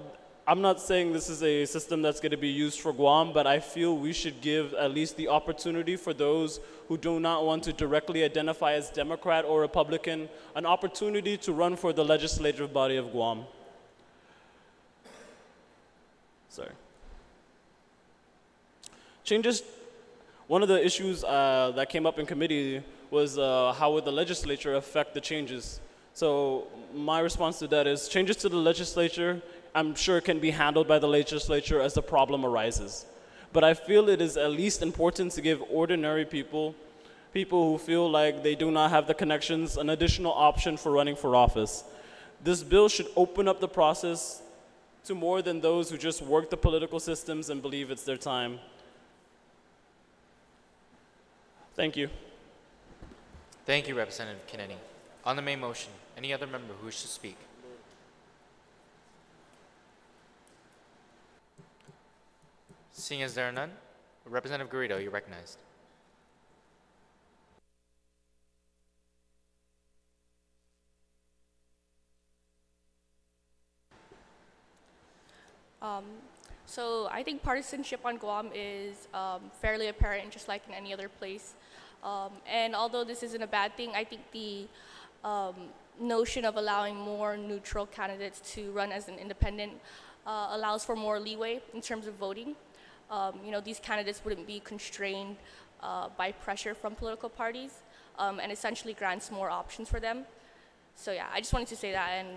I'm not saying this is a system that's going to be used for Guam, but I feel we should give at least the opportunity for those who do not want to directly identify as Democrat or Republican an opportunity to run for the legislative body of Guam. One of the issues that came up in committee was how would the legislature affect the changes. So my response to that is changes to the legislature, I'm sure, can be handled by the legislature as the problem arises. But I feel it is at least important to give ordinary people who feel like they do not have the connections, an additional option for running for office. This bill should open up the process to more than those who just work the political systems and believe it's their time. Thank you. Thank you, Representative Kennedy. On the main motion, any other member who wishes to speak? Seeing as there are none, Representative Garrido, you're recognized. So I think partisanship on Guam is fairly apparent, just like in any other place. And although this isn't a bad thing, I think the notion of allowing more neutral candidates to run as an independent allows for more leeway in terms of voting. These candidates wouldn't be constrained by pressure from political parties, and essentially grants more options for them. So yeah, I just wanted to say that, and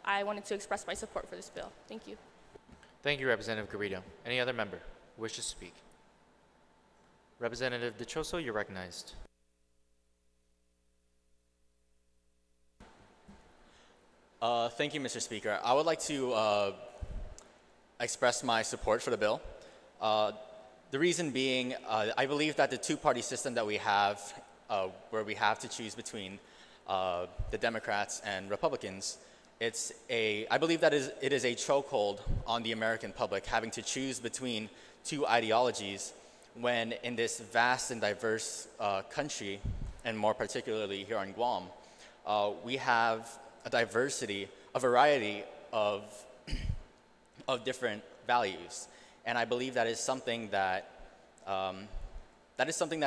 I wanted to express my support for this bill. Thank you. Thank you, Representative Garrido. Any other member who wishes to speak? Representative DeChoso, you're recognized. Thank you, Mr. Speaker. I would like to express my support for the bill. The reason being, I believe that the two-party system that we have, where we have to choose between the Democrats and Republicans, I believe that it is a chokehold on the American public, having to choose between two ideologies when in this vast and diverse country, and more particularly here on Guam, we have a variety of different values. And I believe that is something that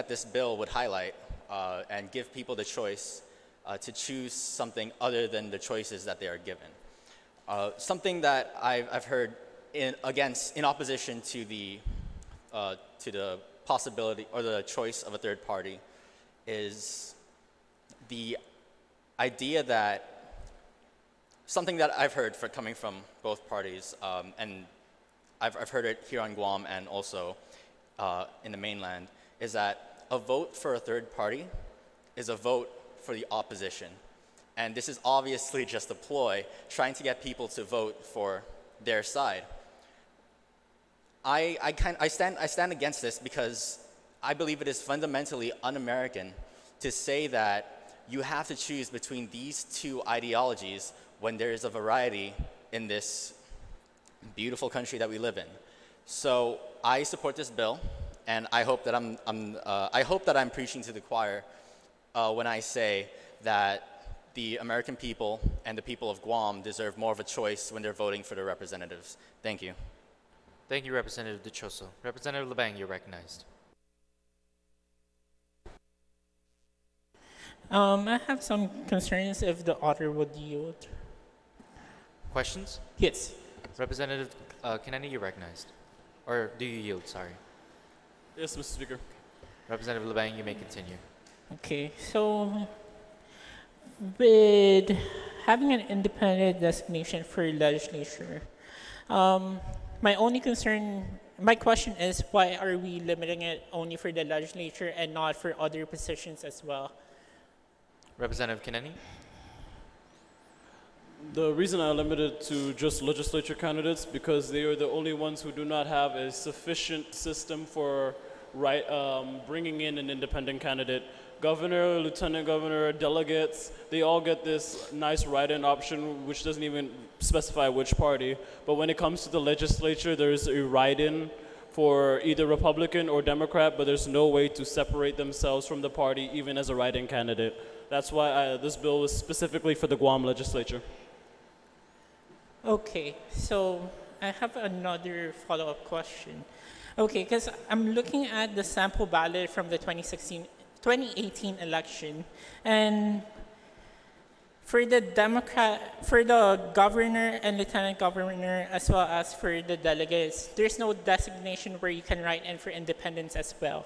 this bill would highlight and give people the choice to choose something other than the choices that they are given. Something that I've heard in opposition to the possibility or the choice of a third party is the idea that something that I've heard coming from both parties, and I've heard it here on Guam and also in the mainland, is that a vote for a third party is a vote for the opposition. And this is obviously just a ploy trying to get people to vote for their side. I stand against this because I believe it is fundamentally un-American to say that you have to choose between these two ideologies when there is a variety in this beautiful country that we live in. So I support this bill, and I hope that I'm preaching to the choir when I say that the American people and the people of Guam deserve more of a choice when they're voting for their representatives. Thank you. Thank you, Representative Dichoso. Representative Labang, you're recognized. I have some concerns if the author would yield. Questions? Yes. Representative Kennedy, you're recognized. Or do you yield? Sorry. Yes, Mr. Speaker. Representative Labang, you may continue. Okay, so with having an independent designation for legislature, my question is, why are we limiting it only for the legislature and not for other positions as well? Representative Kennedy? The reason I limited to just legislature candidates because they are the only ones who do not have a sufficient system for bringing in an independent candidate. Governor, lieutenant governor, delegates, they all get this nice write-in option which doesn't even specify which party. But when it comes to the legislature, there's a write-in for either Republican or Democrat, but there's no way to separate themselves from the party even as a write-in candidate. That's why this bill is specifically for the Guam legislature. Okay, so I have another follow-up question. Okay, because I'm looking at the sample ballot from the 2018 election, and for the governor and lieutenant governor, as well as for the delegates, there's no designation where you can write in for independence as well,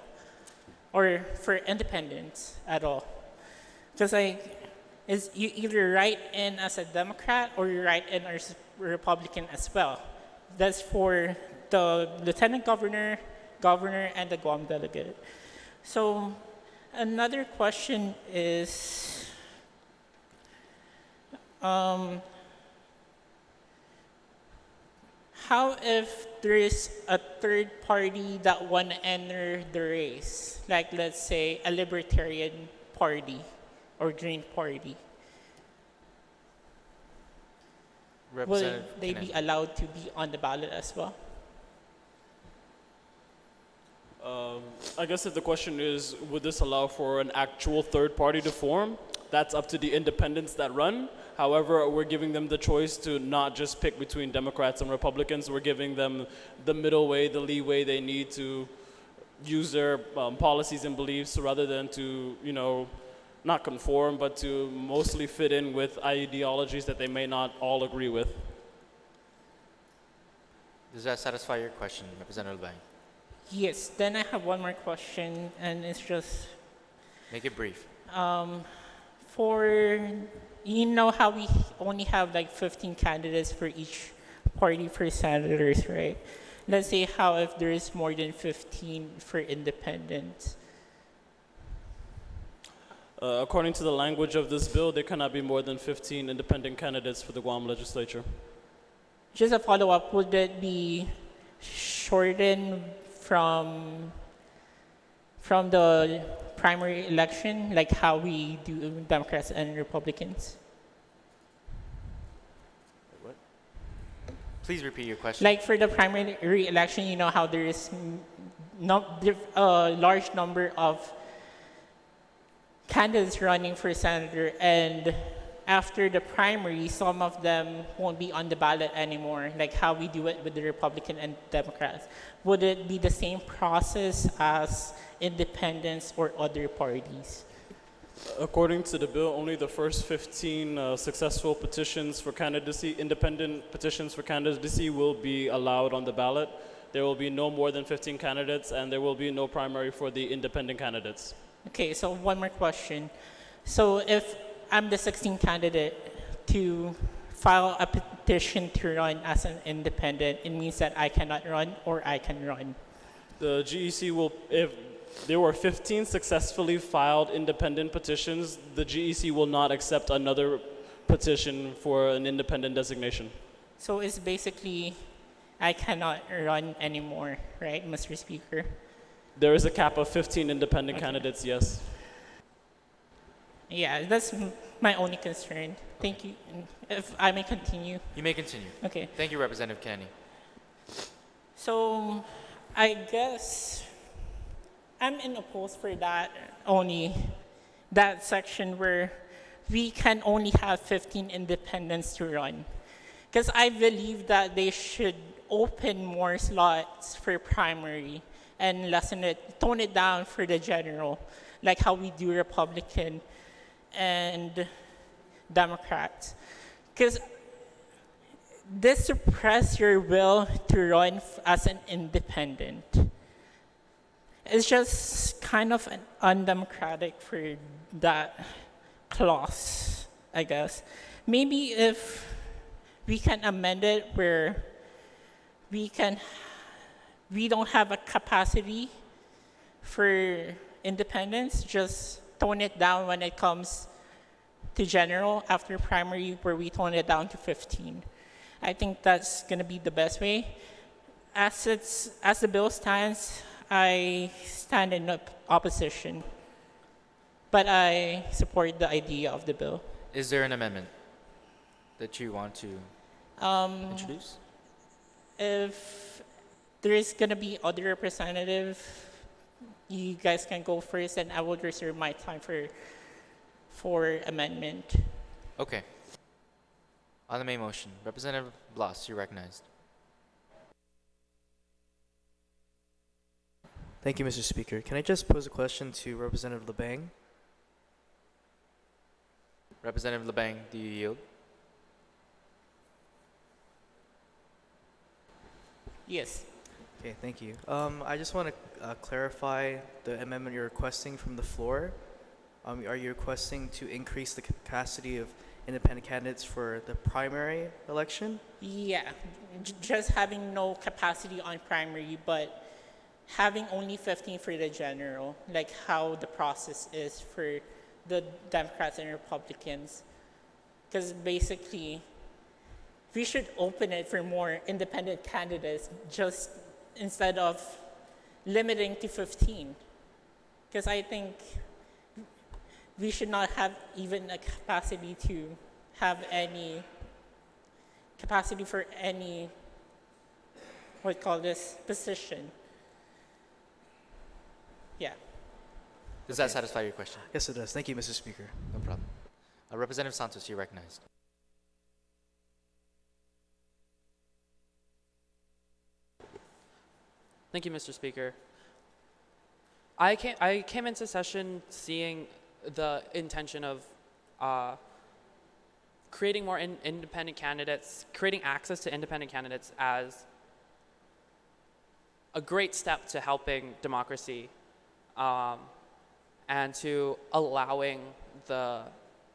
or for independence at all. Because you either write in as a Democrat or you write in as a Republican as well. That's for the lieutenant governor, governor, and the Guam delegate. So another question is, how if there is a third party that want to enter the race, like let's say a Libertarian Party or Green Party? Will they be allowed to be on the ballot as well? I guess if the question is, would this allow for an actual third party to form? That's up to the independents that run. However, we're giving them the choice to not just pick between Democrats and Republicans. We're giving them the middle way, the leeway they need to use their policies and beliefs rather than to, not conform, but to mostly fit in with ideologies that they may not all agree with. Does that satisfy your question, Representative Bang? Yes, then I have one more question, and it's just... Make it brief. How we only have like 15 candidates for each party for senators, right? Let's say how if there is more than 15 for independents. According to the language of this bill, there cannot be more than 15 independent candidates for the Guam legislature. Just a follow-up, would it be shortened from the primary election, like how we do Democrats and Republicans? What? Please repeat your question. Like for the primary election, how there is a large number of candidates running for senator, and after the primary, some of them won't be on the ballot anymore, like how we do it with the Republican and Democrats. Would it be the same process as independents or other parties? According to the bill, only the first 15 successful petitions for candidacy, independent petitions for candidacy, will be allowed on the ballot. There will be no more than 15 candidates, and there will be no primary for the independent candidates. Okay, so one more question. So if I'm the 16th candidate to file a petition to run as an independent, it means that I cannot run or I can run? The GEC will, if there were 15 successfully filed independent petitions, the GEC will not accept another petition for an independent designation. So it's basically, I cannot run anymore, right, Mr. Speaker? There is a cap of 15 independent candidates, yes. Yeah, that's my only concern. Thank you. If I may continue. You may continue. Okay. Thank you, Representative Kennedy. So I guess I'm in oppose for that, only that section where we can only have 15 independents to run. Because I believe that they should open more slots for primary and lessen it, tone it down for the general, like how we do Republican and Democrats. Because this suppress your will to run as an independent. It's just kind of undemocratic for that clause, I guess. Maybe if we can amend it where we don't have a capacity for independence, just tone it down when it comes to general after primary, where we tone it down to 15. I think that's going to be the best way. As the bill stands, I stand in opposition, but I support the idea of the bill. Is there an amendment that you want to introduce? If there is going to be other representative, you guys can go first, and I will reserve my time for amendment. Okay. On the main motion, Representative Blas, you're recognized. Thank you, Mr. Speaker. Can I just pose a question to Representative LeBang? Representative LeBang, do you yield? Yes. Okay, thank you. I just want to clarify the amendment you're requesting from the floor. Are you requesting to increase the capacity of independent candidates for the primary election? Yeah, just having no capacity on primary, but having only 15 for the general, like how the process is for the Democrats and Republicans. Because basically, we should open it for more independent candidates just instead of limiting to 15. Because I think we should not have even a capacity to have any capacity for any, position. Yeah. Does that satisfy your question? Yes, it does. Thank you, Mr. Speaker. No problem. Representative Santos, you're recognized. Thank you, Mr. Speaker. I came into session seeing the intention of creating more independent candidates, creating access to independent candidates as a great step to helping democracy and to allowing the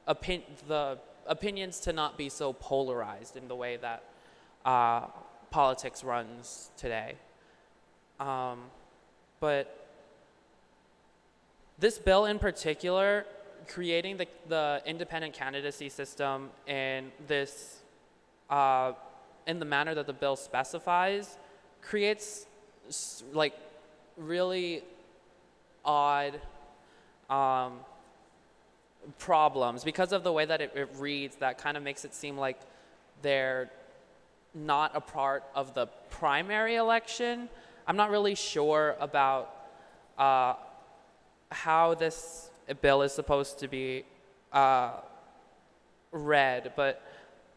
opinions to not be so polarized in the way that politics runs today. But this bill in particular, creating the independent candidacy system in this, in the manner that the bill specifies, creates like really odd problems because of the way that it reads. That kind of makes it seem like they're not a part of the primary election. I'm not really sure about how this bill is supposed to be read, but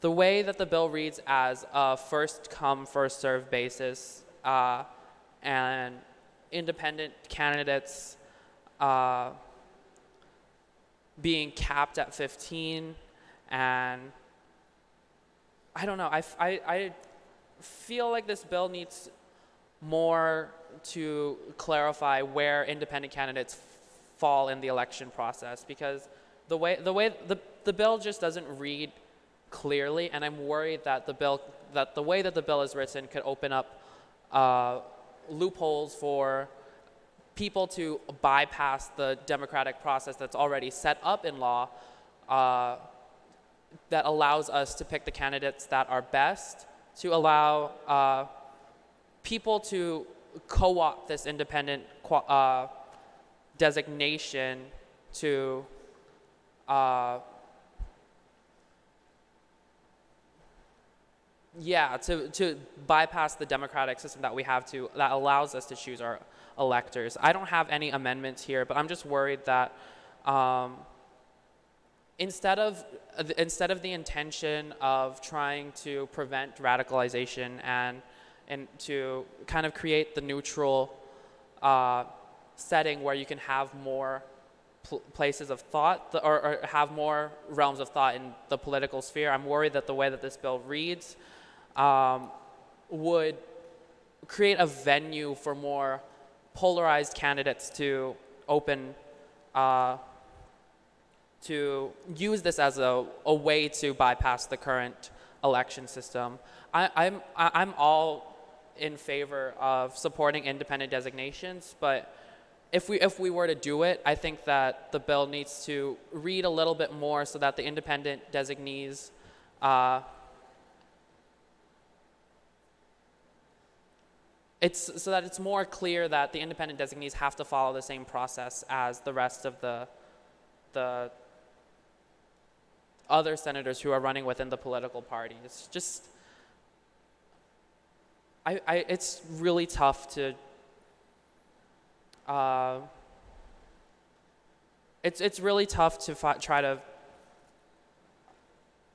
the way that the bill reads as a first come, first served basis and independent candidates being capped at 15, and I don't know, I feel like this bill needs more to clarify where independent candidates fall in the election process, because the way the bill just doesn't read clearly, and I'm worried that the way that the bill is written could open up loopholes for people to bypass the democratic process that's already set up in law that allows us to pick the candidates that are best, to allow people to co-opt this independent designation to to bypass the democratic system that we have that allows us to choose our electors. I don't have any amendments here, but I'm just worried that instead of the intention of trying to prevent radicalization and to kind of create the neutral setting where you can have more places of thought or have more realms of thought in the political sphere, I'm worried that the way that this bill reads would create a venue for more polarized candidates to to use this as a way to bypass the current election system. I'm all in favor of supporting independent designations, but if we were to do it, I think that the bill needs to read a little bit more so that the independent designees it's more clear that the independent designees have to follow the same process as the rest of the other senators who are running within the political parties. Just, it's really tough to, it's really tough to try to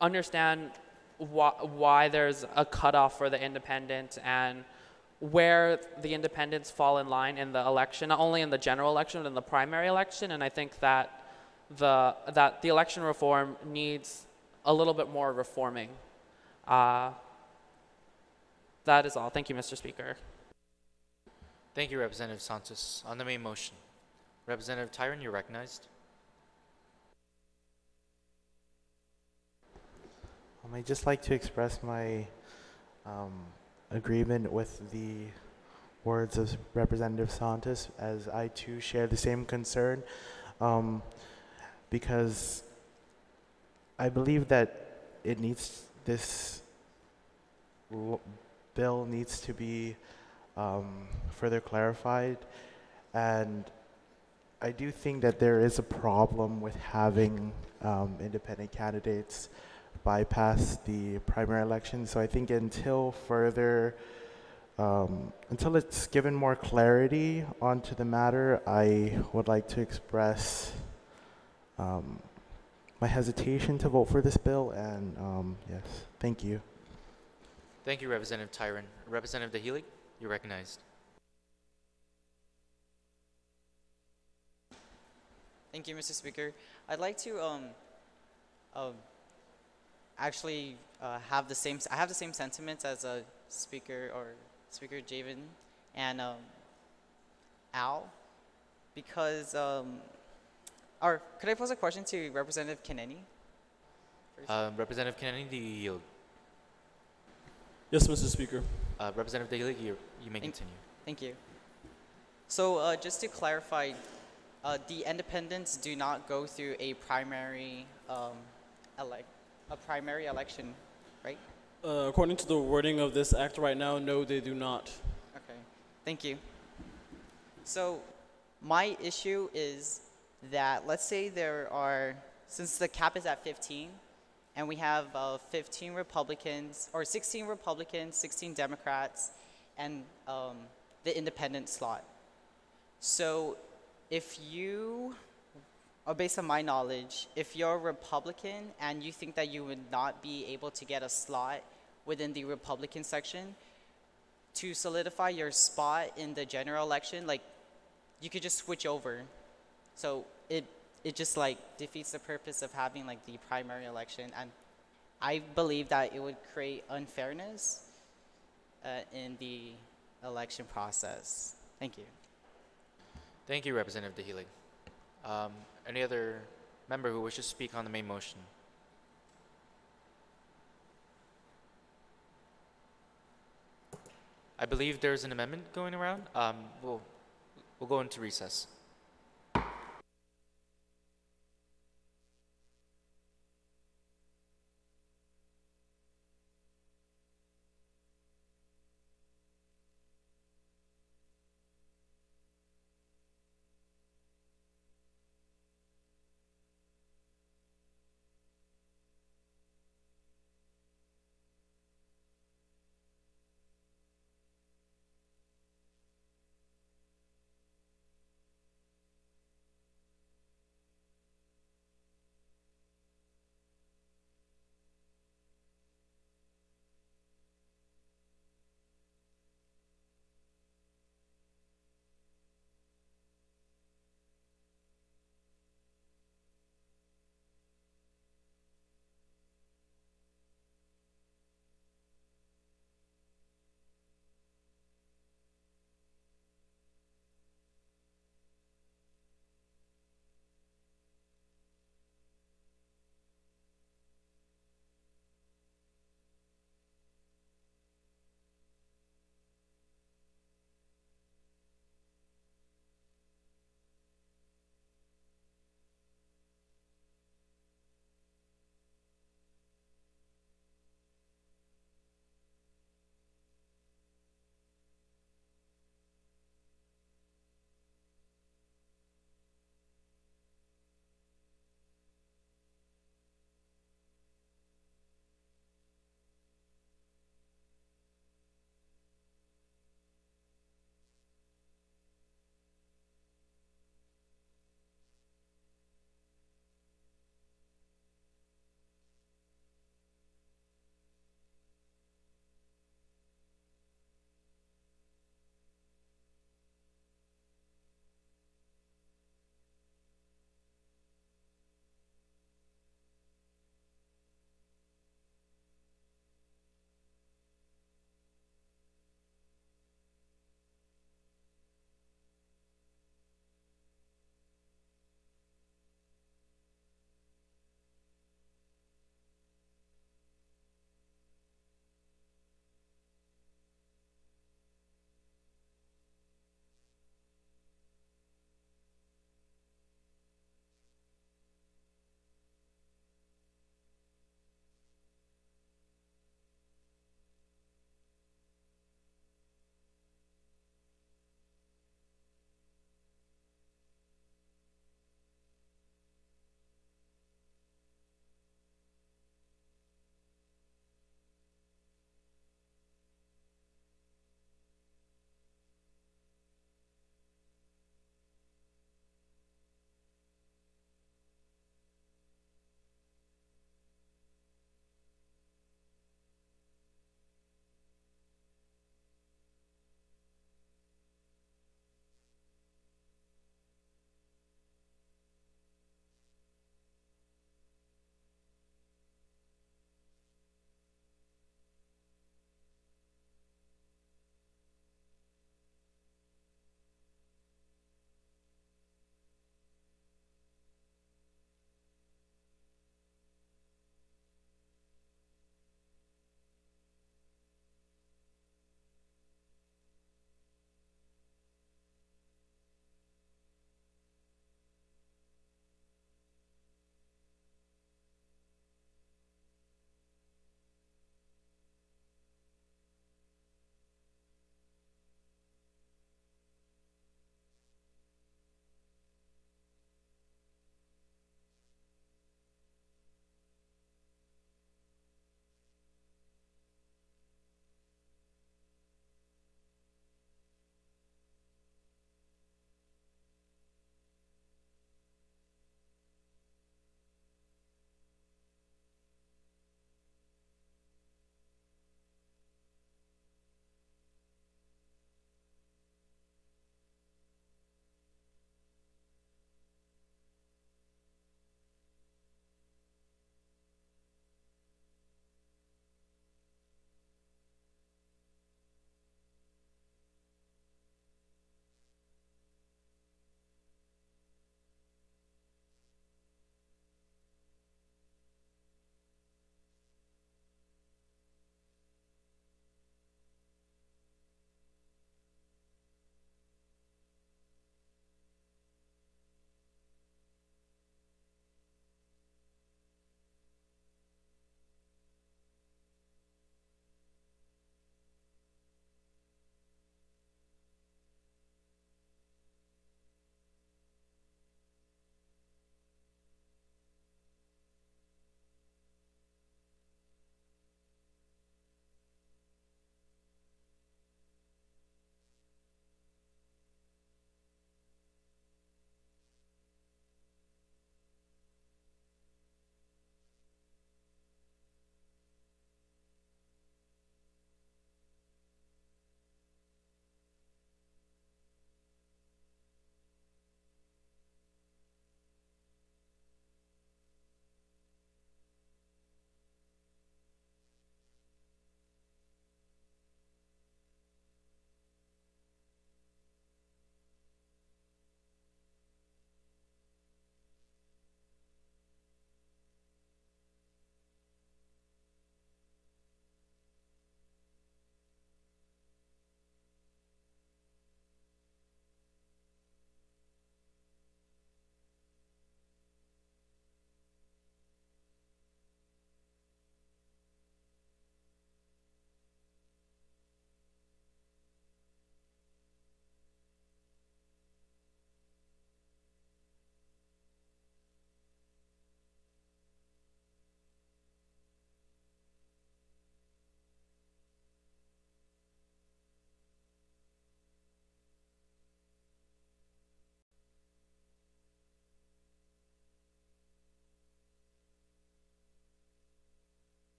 understand why there's a cutoff for the independent and where the independents fall in line in the election, not only in the general election, but in the primary election. And I think that the election reform needs a little bit more reforming. That is all. Thank you, Mr. Speaker. Thank you, Representative Santos. On the main motion, Representative Tyron, you're recognized. I'd just like to express my agreement with the words of Representative Santos, as I too share the same concern, because I believe that this bill needs to be further clarified, and I do think that there is a problem with having independent candidates bypass the primary election. So I think until it's given more clarity onto the matter, I would like to express my hesitation to vote for this bill, and yes, thank you. Thank you, Representative Tyron. Representative DeHelig, you're recognized. Thank you, Mr. Speaker. I'd like to actually have the same sentiments as a Speaker Javen and Al, because or could I pose a question to Representative Kennedy? Representative Kennedy, do you yield? Yes, Mr. Speaker. Representative DeHelig, you may continue. Thank you. So just to clarify, the independents do not go through a primary election, right? According to the wording of this act right now, no, they do not. Okay, thank you. So my issue is that, let's say since the cap is at 15, and we have 16 Republicans, 16 Democrats, and the independent slot. So if you, or based on my knowledge, if you're a Republican and you think that you would not be able to get a slot within the Republican section, to solidify your spot in the general election, like, you could just switch over. So it just like defeats the purpose of having like the primary election, and I believe that it would create unfairness in the election process. Thank you. Thank you, Representative DeHelig. Any other member who wishes to speak on the main motion? I believe there's an amendment going around. We'll We'll go into recess.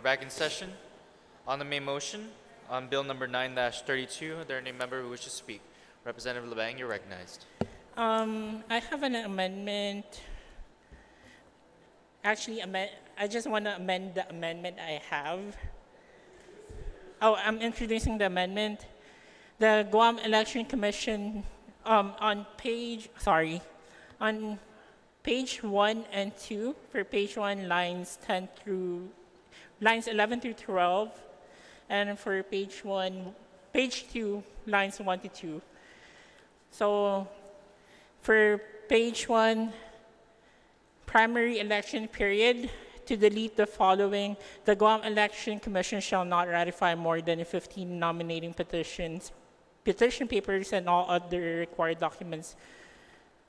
back in session. On the main motion, on Bill number 9-32, are there any member who wishes to speak? Representative Labang, you're recognized. I have an amendment. Actually, I just want to amend the amendment I have. Oh, I'm introducing the amendment. The Guam Election Commission, on page 1 and 2, for page 1, lines 11 through 12, and for page 2, lines 1 to 2. So, for page 1, primary election period, to delete the following: the Guam Election Commission shall not ratify more than 15 nominating petition papers, and all other required documents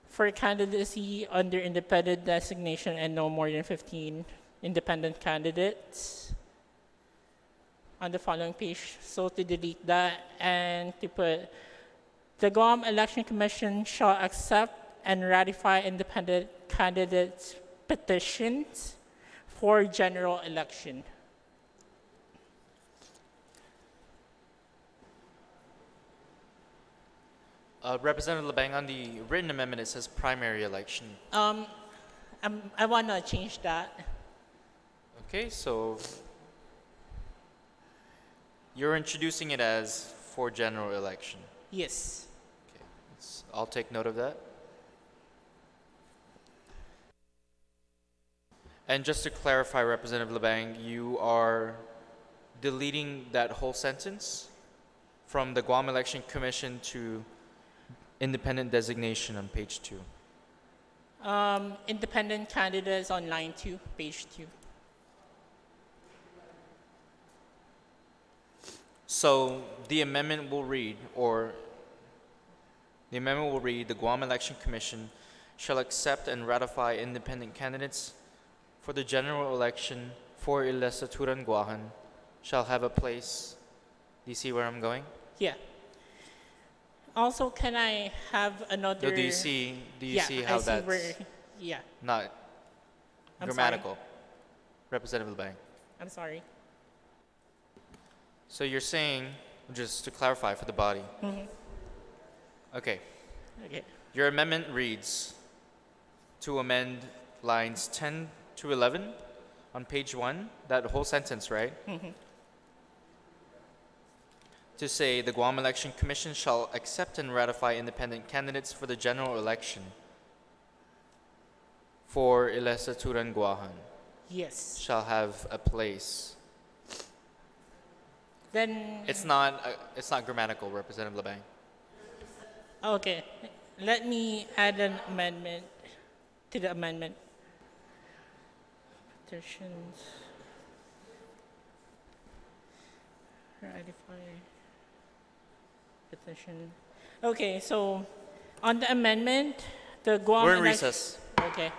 for candidacy under independent designation, and no more than 15 independent candidates on the following page. So to delete that, and to put: the Guam Election Commission shall accept and ratify independent candidates' petitions for general election. Representative Labang, on the written amendment, it says primary election. I want to change that. Okay, so you're introducing it as for general election. Yes. Okay, I'll take note of that. And just to clarify, Representative Labang, you are deleting that whole sentence from the Guam Election Commission to independent designation on page 2. Independent candidates on line 2, page 2. So the amendment will read, the Guam Election Commission shall accept and ratify independent candidates for the general election for Ilestuturan Guahan shall have a place. Do you see where I'm going? Yeah. Also, can I have another? No, do you see how I see that's yeah. not I'm grammatical? sorry. Representative Labang. I'm sorry. So you're saying, just to clarify for the body. Okay. Okay. Your amendment reads to amend lines 10 to 11 on page 1, that whole sentence, right? To say the Guam Election Commission shall accept and ratify independent candidates for the general election for Ilestuturan Guahan. Yes. Shall have a place. Then It's not grammatical, Representative Labang. okay. Let me add an amendment to the amendment. Petitions. Ratify. Petition. Okay, so on the amendment, the Guam. We're in recess. Okay.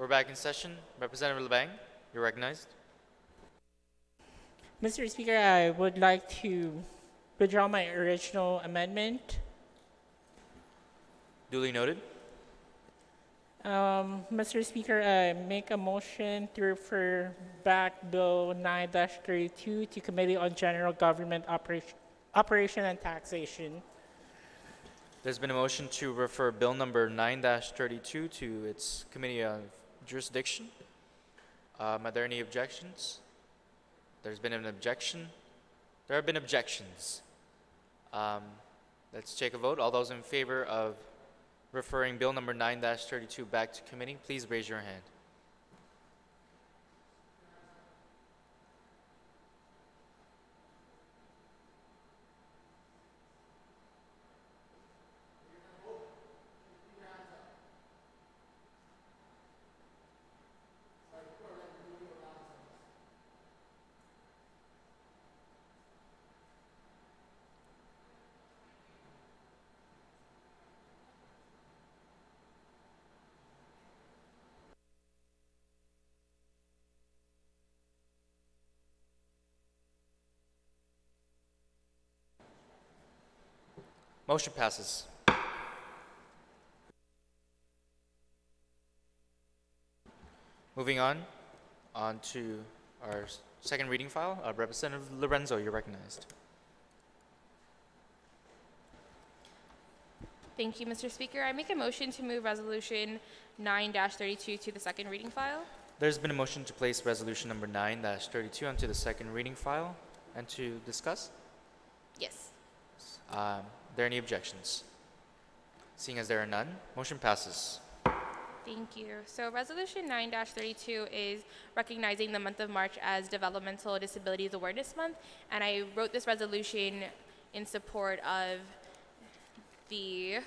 We're back in session. Representative LeBang, you're recognized. Mr. Speaker, I would like to withdraw my original amendment. Duly noted. Mr. Speaker, I make a motion to refer back Bill 9-32 to Committee on General Government Operation and Taxation. There's been a motion to refer Bill number 9-32 to its Committee on Jurisdiction. Are there any objections? There's been an objection. There have been objections. Let's take a vote. All those in favor of referring Bill number 9-32 back to committee, please raise your hand. Motion passes. Moving on to our second reading file. Representative Lorenzo, you're recognized. Thank you, Mr. Speaker. I make a motion to move Resolution 9-32 to the second reading file. There's been a motion to place resolution number 9-32 onto the second reading file and to discuss. Yes. Are there any objections? Seeing as there are none, motion passes. Thank you. So Resolution 9-32 is recognizing the month of March as Developmental Disabilities Awareness Month, and I wrote this resolution in support of the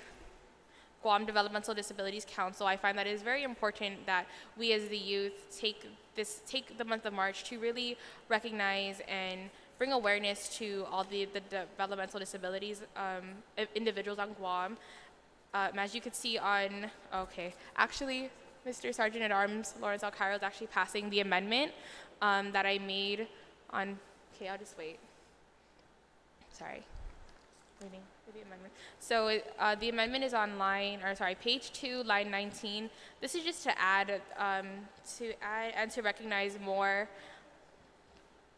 Guam Developmental Disabilities Council. I find that it is very important that we as the youth take the month of March to really recognize and bring awareness to all the developmental disabilities individuals on Guam. As you could see on, actually, Mr. Sergeant at Arms Lawrence Alcairo is actually passing the amendment that I made on, I'll just wait. Sorry, waiting for the amendment. So the amendment is on page 2, line 19. This is just to add and to recognize more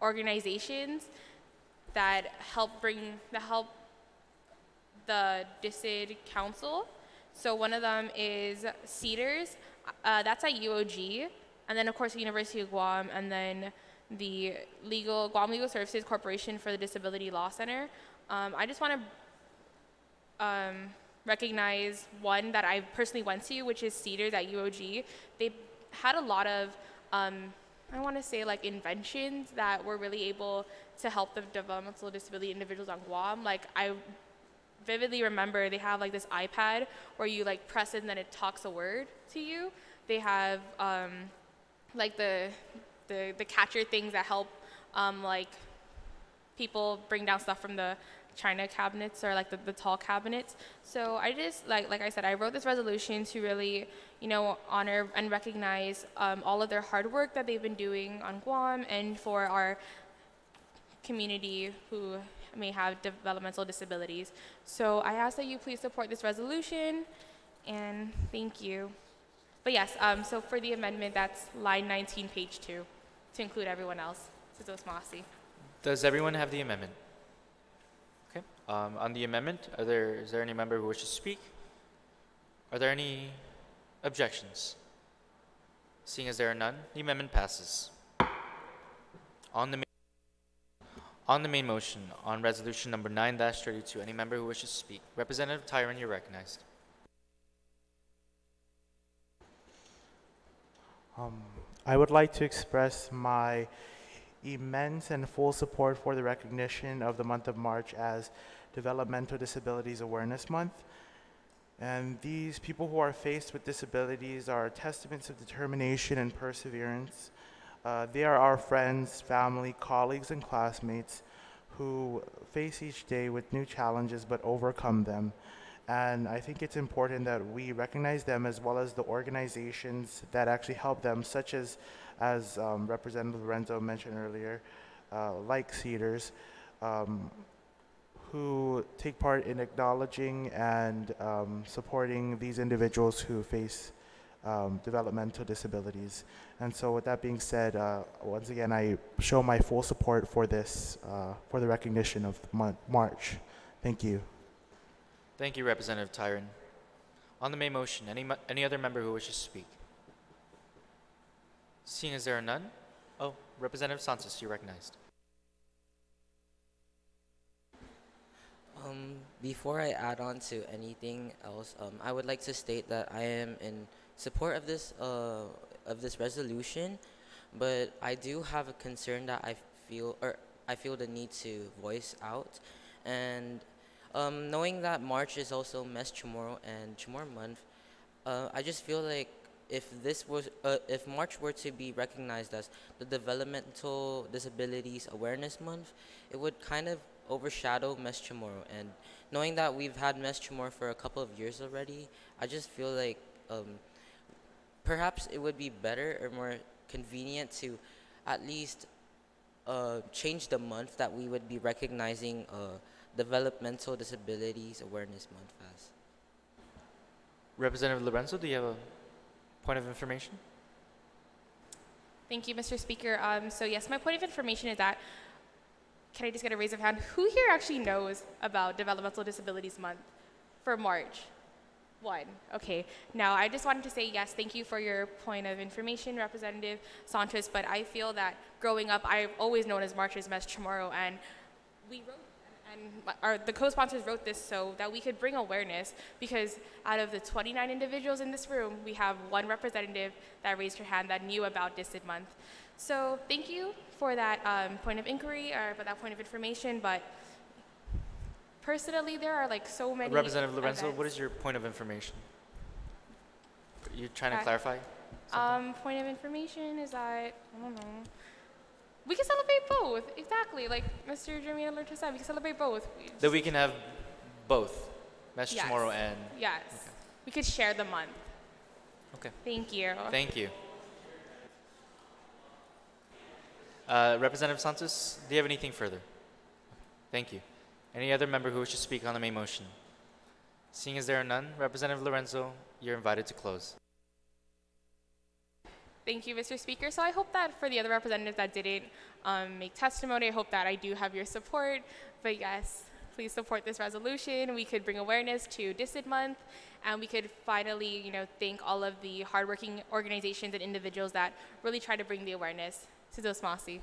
organizations that help the DISID Council. So one of them is CEDARS, that's at UOG, and then of course the University of Guam, and then the Guam Legal Services Corporation for the Disability Law Center. I just want to recognize one that I personally went to, which is CEDARS at UOG. They had a lot of I want to say like inventions that were really able to help the developmental disability individuals on Guam. Like I vividly remember they have like this iPad where you like press it and then it talks a word to you. They have like the catcher things that help like people bring down stuff from the China cabinets or like the tall cabinets. So I just like I said, I wrote this resolution to really, honor and recognize all of their hard work that they've been doing on Guam and for our community who may have developmental disabilities. So I ask that you please support this resolution, and thank you. But yes, so for the amendment, that's line 19, page 2, to include everyone else. Does everyone have the amendment? Okay. On the amendment, is there any member who wishes to speak? Are there any objections? Seeing as there are none, the amendment passes. On the main motion, on resolution number 9-32, any member who wishes to speak? Representative Tyron, you're recognized. I would like to express my immense and full support for the recognition of the month of March as Developmental Disabilities Awareness Month. And these people who are faced with disabilities are testaments of determination and perseverance. They are our friends, family, colleagues, and classmates who face each day with new challenges but overcome them. And I think it's important that we recognize them as well as the organizations that actually help them, such as Representative Lorenzo mentioned earlier, like Cedars, who take part in acknowledging and supporting these individuals who face developmental disabilities. And so with that being said, once again, I show my full support for this, for the recognition of March. Thank you. Thank you, Representative Tyron. On the main motion, any other member who wishes to speak? Seeing as there are none, oh, Representative Santos, you're recognized. Before I add on to anything else, I would like to state that I am in support of this resolution, but I do have a concern that I feel the need to voice out, and knowing that March is also Mes Chamorro and Chamorro Month, I just feel like if March were to be recognized as the Developmental Disabilities Awareness Month, it would kind of overshadow Mes Chamorro. And knowing that we've had Mes Chamorro for a couple of years already, I just feel like perhaps it would be better or more convenient to at least change the month that we would be recognizing Developmental Disabilities Awareness Month as. Representative Lorenzo, do you have a point of information? Thank you, Mr. Speaker. So yes, my point of information is that, can I just get a raise of hand? Who here actually knows about Developmental Disabilities Month for March? One. Okay. Now, I just wanted to say yes, thank you for your point of information, Representative Santos, but I feel that growing up, I've always known as March as Mes Chamorro, and we wrote, and the co-sponsors wrote this so that we could bring awareness, because out of the 29 individuals in this room, we have one representative that raised her hand that knew about DISID Month. So thank you for that point of inquiry, or for that point of information, but personally, there are like so many Representative Lorenzo, events. what is your point of information? You're trying to clarify? Point of information is that, I don't know, we can celebrate both, exactly, like Mr. Jeremy Alert said, we can celebrate both. That we can have both, Mes Yes. Chamorro and... Yes, Okay. we could share the month. Okay. Thank you. Thank you. Representative Santos, do you have anything further? Thank you. Any other member who wishes to speak on the main motion? Seeing as there are none, Representative Lorenzo, you're invited to close. Thank you, Mr. Speaker. So I hope that for the other representatives that didn't make testimony, I hope that I do have your support. But yes, please support this resolution. We could bring awareness to DISID Month, and we could finally, thank all of the hardworking organizations and individuals that really try to bring the awareness to those Masi.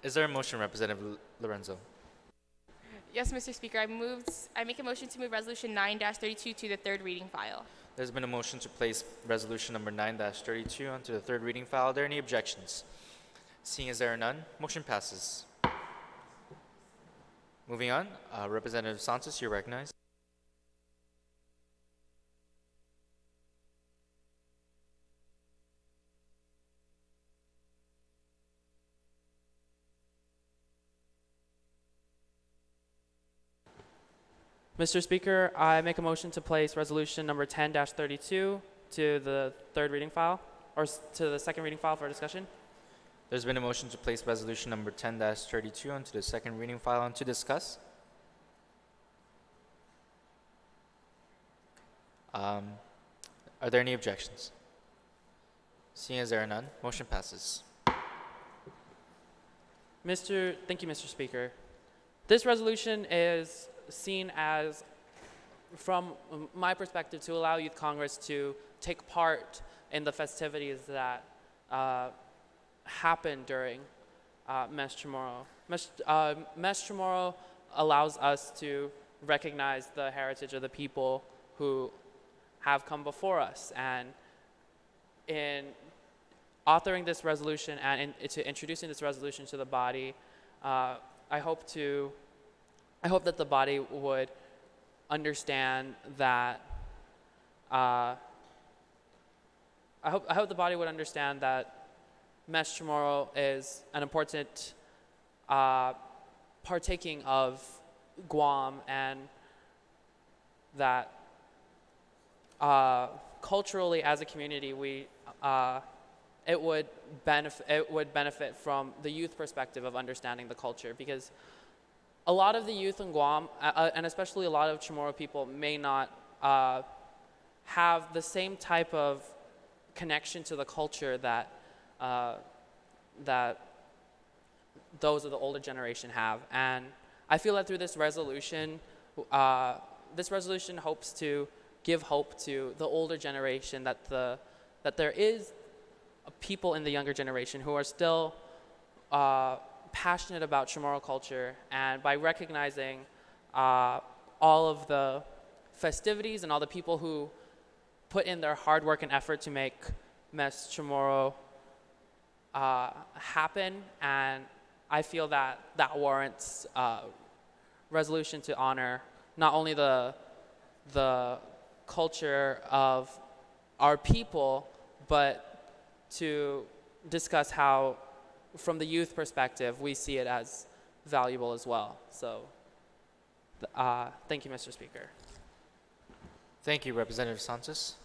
Is there a motion, Representative Lorenzo? Yes, Mr. Speaker. I make a motion to move Resolution 9-32 to the third reading file. There's been a motion to place resolution number 9-32 onto the third reading file. Are there any objections? Seeing as there are none, motion passes. Moving on, Representative Santos, you're recognized. Mr. Speaker, I make a motion to place resolution number 10-32 to the third reading file, or to the second reading file for discussion. There's been a motion to place resolution number 10-32 onto the second reading file and to discuss. Are there any objections? Seeing as there are none, motion passes. Thank you, Mr. Speaker. This resolution is seen as, from my perspective, to allow Youth Congress to take part in the festivities that happen during Mes Chamorro. Mes Chamorro allows us to recognize the heritage of the people who have come before us, and in authoring this resolution and to introducing this resolution to the body, I hope that the body would understand that. I hope the body would understand that Mes Chamorro is an important partaking of Guam, and that culturally as a community it would benefit from the youth perspective of understanding the culture, because a lot of the youth in Guam, and especially a lot of Chamorro people, may not have the same type of connection to the culture that that those of the older generation have. And I feel that through this resolution hopes to give hope to the older generation that there is people in the younger generation who are still passionate about Chamorro culture, and by recognizing all of the festivities and all the people who put in their hard work and effort to make Mes Chamorro happen, and I feel that warrants resolution to honor not only the culture of our people, but to discuss how, from the youth perspective, we see it as valuable as well. So, thank you, Mr. Speaker. Thank you, Representative Santos.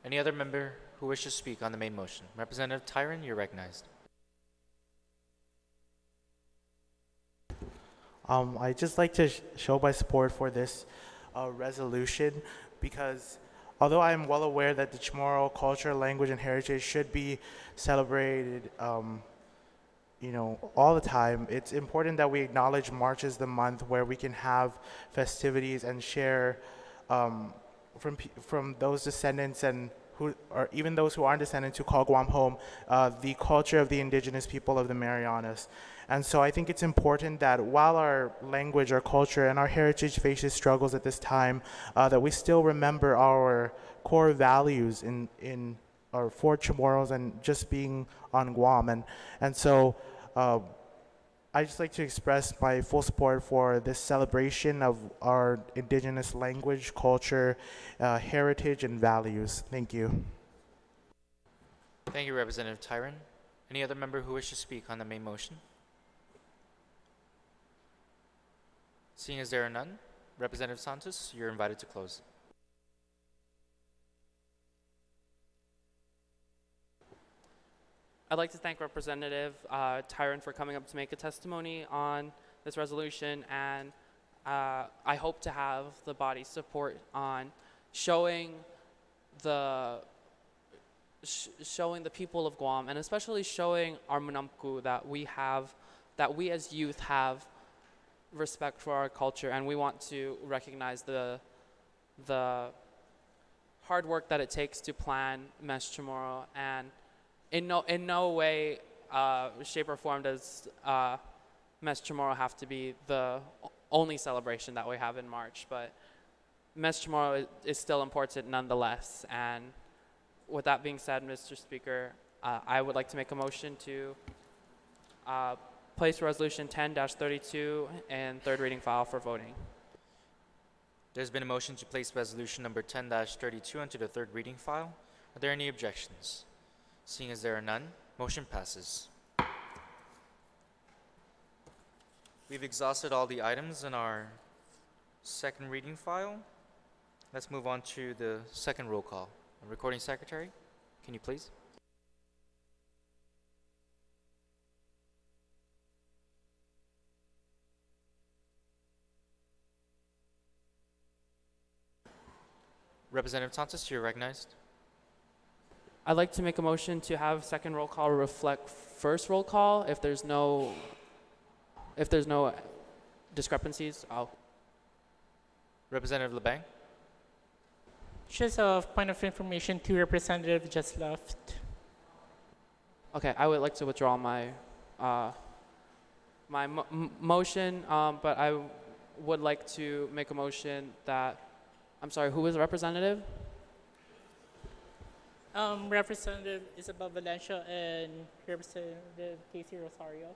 Any other member who wishes to speak on the main motion? Representative Tyron, you're recognized. I'd just like to show my support for this resolution, because although I am well aware that the Chamorro culture, language, and heritage should be celebrated, all the time, it's important that we acknowledge March is the month where we can have festivities and share from those descendants and or even those who aren't descendants who call Guam home, the culture of the indigenous people of the Marianas. And so I think it's important that while our language, our culture, and our heritage faces struggles at this time, that we still remember our core values in or for Chamorros and just being on Guam. And so I just like to express my full support for this celebration of our indigenous language, culture, heritage, and values. Thank you. Thank you, Representative Tyron. Any other member who wishes to speak on the main motion? Seeing as there are none, Representative Santos, you're invited to close. I'd like to thank Representative Tyron for coming up to make a testimony on this resolution, and I hope to have the body's support on showing the people of Guam, and especially showing our Manamku, that we as youth have respect for our culture, and we want to recognize the hard work that it takes to plan Mes Chamorro, and in no way, shape, or form does Mes Chamorro have to be the only celebration that we have in March, but Mes Chamorro is still important nonetheless. And with that being said, Mr. Speaker, I would like to make a motion to place Resolution 10-32 in third reading file for voting. There's been a motion to place resolution number 10-32 into the third reading file. Are there any objections? Seeing as there are none, motion passes. We've exhausted all the items in our second reading file. Let's move on to the second roll call. Recording Secretary, can you please? Representative Santos, you're recognized. I'd like to make a motion to have second roll call reflect first roll call. If there's no discrepancies, I'll. Representative LeBang. Just a point of information, two representatives just left. Okay, I would like to withdraw my motion, but I would like to make a motion that, I'm sorry, who was the representative? Representative Isabel Valencia and Representative Casey Rosario.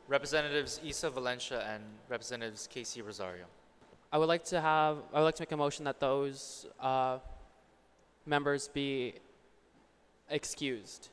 Representatives Isa Valencia and Representatives Casey Rosario. I would like to make a motion that those members be excused.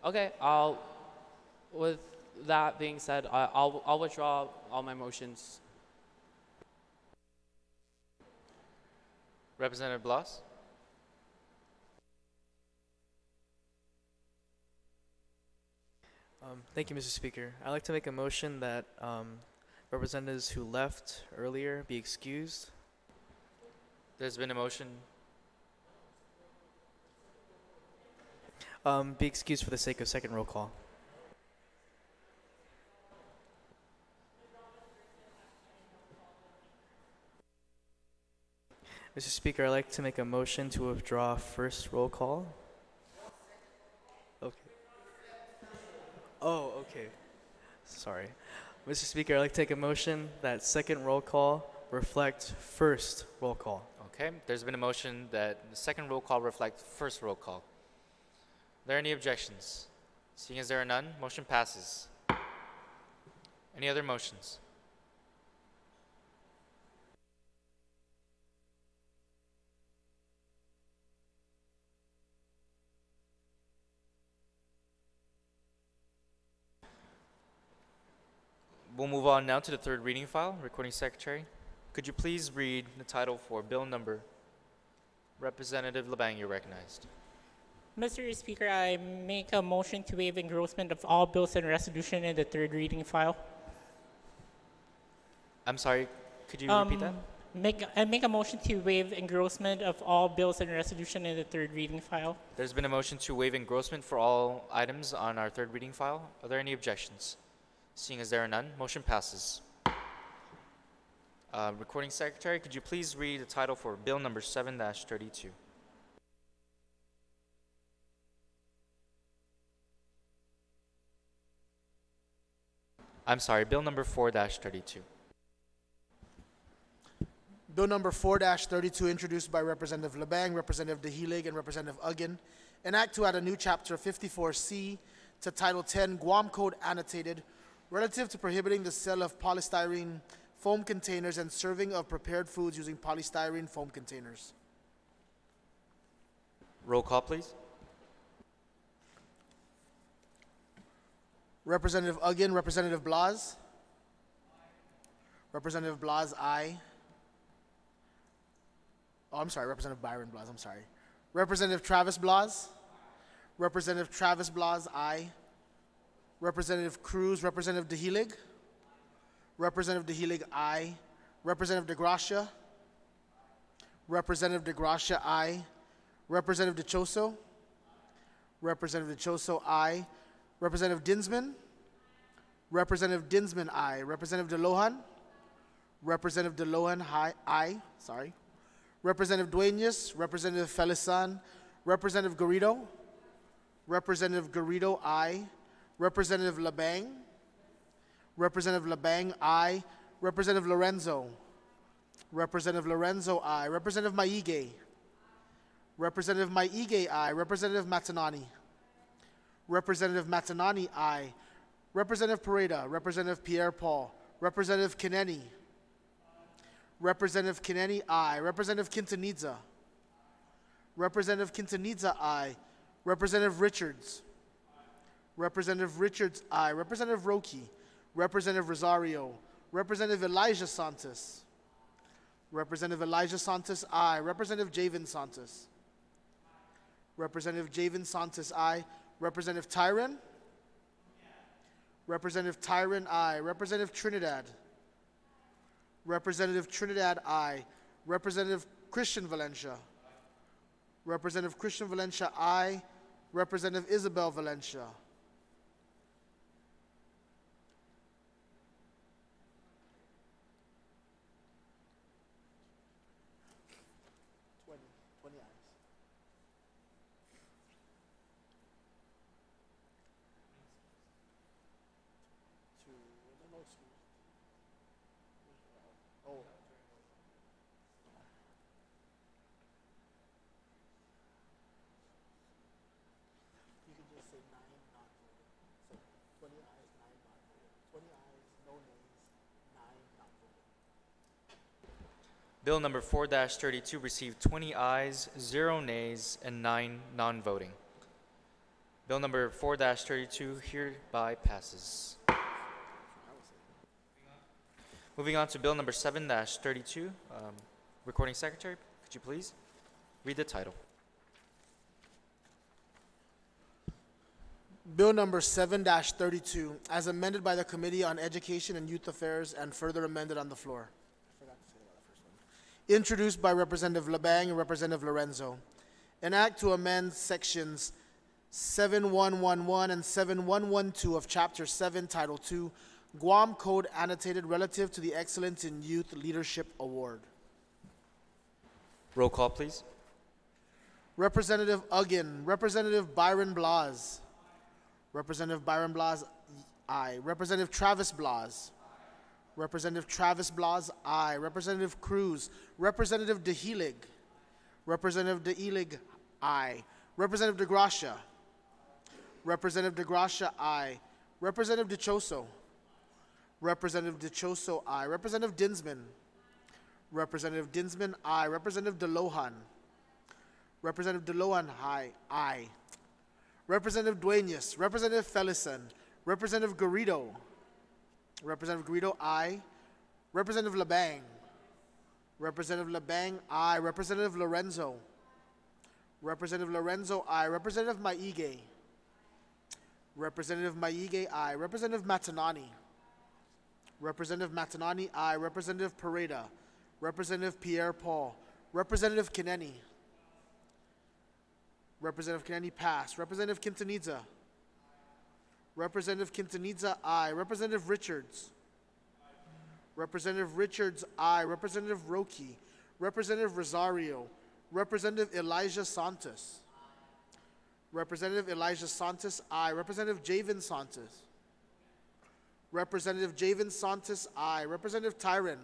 Okay, with that being said, I'll withdraw all my motions. Representative Blas? Thank you, Mr. Speaker. I'd like to make a motion that representatives who left earlier be excused. There's been a motion. Be excused for the sake of second roll call. Mr. Speaker, I'd like to make a motion to withdraw first roll call. Okay. Oh, okay. Sorry. Mr. Speaker, I'd like to take a motion that second roll call reflect first roll call. Okay, there's been a motion that the second roll call reflect first roll call. Are there any objections? Seeing as there are none, motion passes. Any other motions? We'll move on now to the third reading file. Recording Secretary, could you please read the title for bill number? Representative Labang, you're recognized. Mr. Speaker, I make a motion to waive engrossment of all bills and resolution in the third reading file. I'm sorry, could you repeat that? I make a motion to waive engrossment of all bills and resolution in the third reading file. There's been a motion to waive engrossment for all items on our third reading file. Are there any objections? Seeing as there are none, motion passes. Recording Secretary, could you please read the title for bill number 7-32? I'm sorry, bill number 4-32. Bill number 4-32, introduced by Representative Labang, Representative Dahilig, and Representative Ugin, an act to add a new chapter 54C to Title 10 Guam Code Annotated relative to prohibiting the sale of polystyrene foam containers and serving of prepared foods using polystyrene foam containers. Roll call, please. Representative Ugin, Representative Blas. Representative Blas, aye. Oh, I'm sorry, Representative Byron Blas, I'm sorry. Representative Travis Blas. Representative Travis Blas, aye. Representative Cruz, Representative Dahilig. Representative Dahilig, aye. Representative DeGracia. Representative DeGracia, aye. Representative DeChoso. Representative DeChoso, aye. Representative Dinsman. Representative Dinsman, aye. Representative DeLohan. Representative DeLohan, aye. Sorry. Representative Duenas. Representative Felisan. Representative Garrido. Representative Garrido, aye. Representative Labang. Representative Labang, aye. Representative Lorenzo. Representative Lorenzo, aye. Representative Maige. Representative Maige, aye. Representative Matanani. Representative Matanani, aye. Representative Pareda. Representative Pierre Paul. Representative Kineni. Representative Kineni, aye. Representative Quintanilla. Representative Quintanilla, aye. Representative Richards. Representative Richards, aye. Representative Roque. Representative Rosario. Representative Elijah Santos. Representative Elijah Santos, aye. Representative Javen Santos. Representative Javen Santos, aye. Representative Tyron. Representative Tyron, aye. Representative Trinidad. Representative Trinidad, aye. Representative Christian Valencia. Representative Christian Valencia, aye. Representative Isabel Valencia. Bill number 4-32 received 20 ayes, 0 nays, and 9 non-voting. Bill number 4-32 hereby passes. Moving on to bill number 7-32. Recording secretary, could you please read the title? Bill number 7-32, as amended by the Committee on Education and Youth Affairs and further amended on the floor. Introduced by Representative LeBang and Representative Lorenzo. An act to amend sections 7111 and 7112 of Chapter 7, Title 2, Guam Code Annotated relative to the Excellence in Youth Leadership Award. Roll call, please. Representative Uggan, Representative Byron Blas. Representative Byron Blas, aye. Representative Travis Blas. Representative Travis Blas, aye. Representative Cruz. Representative DeHelig. Representative DeHelig, aye. Representative DeGracia. Representative DeGracia, aye. Representative DeChoso. Representative DeChoso, aye. Representative Dinsman. Representative Dinsman, aye. Representative DeLohan. Representative DeLohan, aye. Aye. Representative Duenas. Representative Fellison. Representative Garrido. Representative Garrido, aye. Representative LeBang. Representative LeBang, aye. Representative Lorenzo. Representative Lorenzo, aye. Representative Maige. Representative Maige, aye. Representative Matanani. Representative Matanani, aye. Representative Pareda. Representative Pierre Paul. Representative Kineni. Representative Kineni, pass. Representative Quintanilla. Representative Quintanilla, aye. Representative Richards. Representative Richards, aye. Representative Roque. Representative Rosario. Representative Elijah Santos. Representative Elijah Santos, aye. Representative Javen Santos. Representative Javen Santos, aye. Representative Tyron.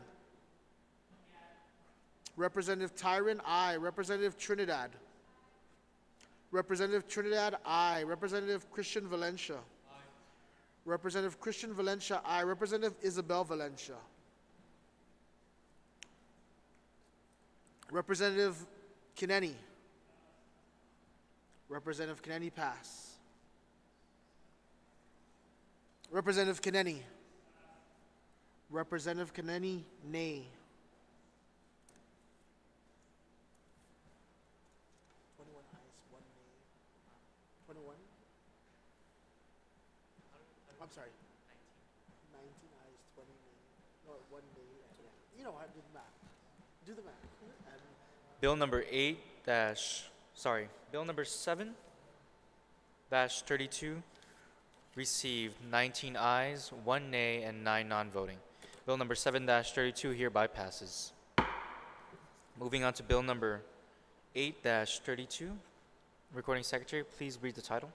Representative Tyron, aye. Representative Trinidad. Representative Trinidad, aye. Representative Christian Valencia. Representative Christian Valencia, aye. Representative Isabel Valencia. Representative Kineni. Representative Kineni, pass. Representative Kineni. Representative Kineni, nay. 21 ayes, 1 nay. 21? I'm sorry. 19 ayes, 20 nay. No, 1 nay. Yeah. You know how to do the math. Do the math. And Bill number 7-32 received 19 ayes, 1 nay, and 9 non-voting. Bill number 7-32 hereby passes. Moving on to bill number 8-32. Recording secretary, please read the title.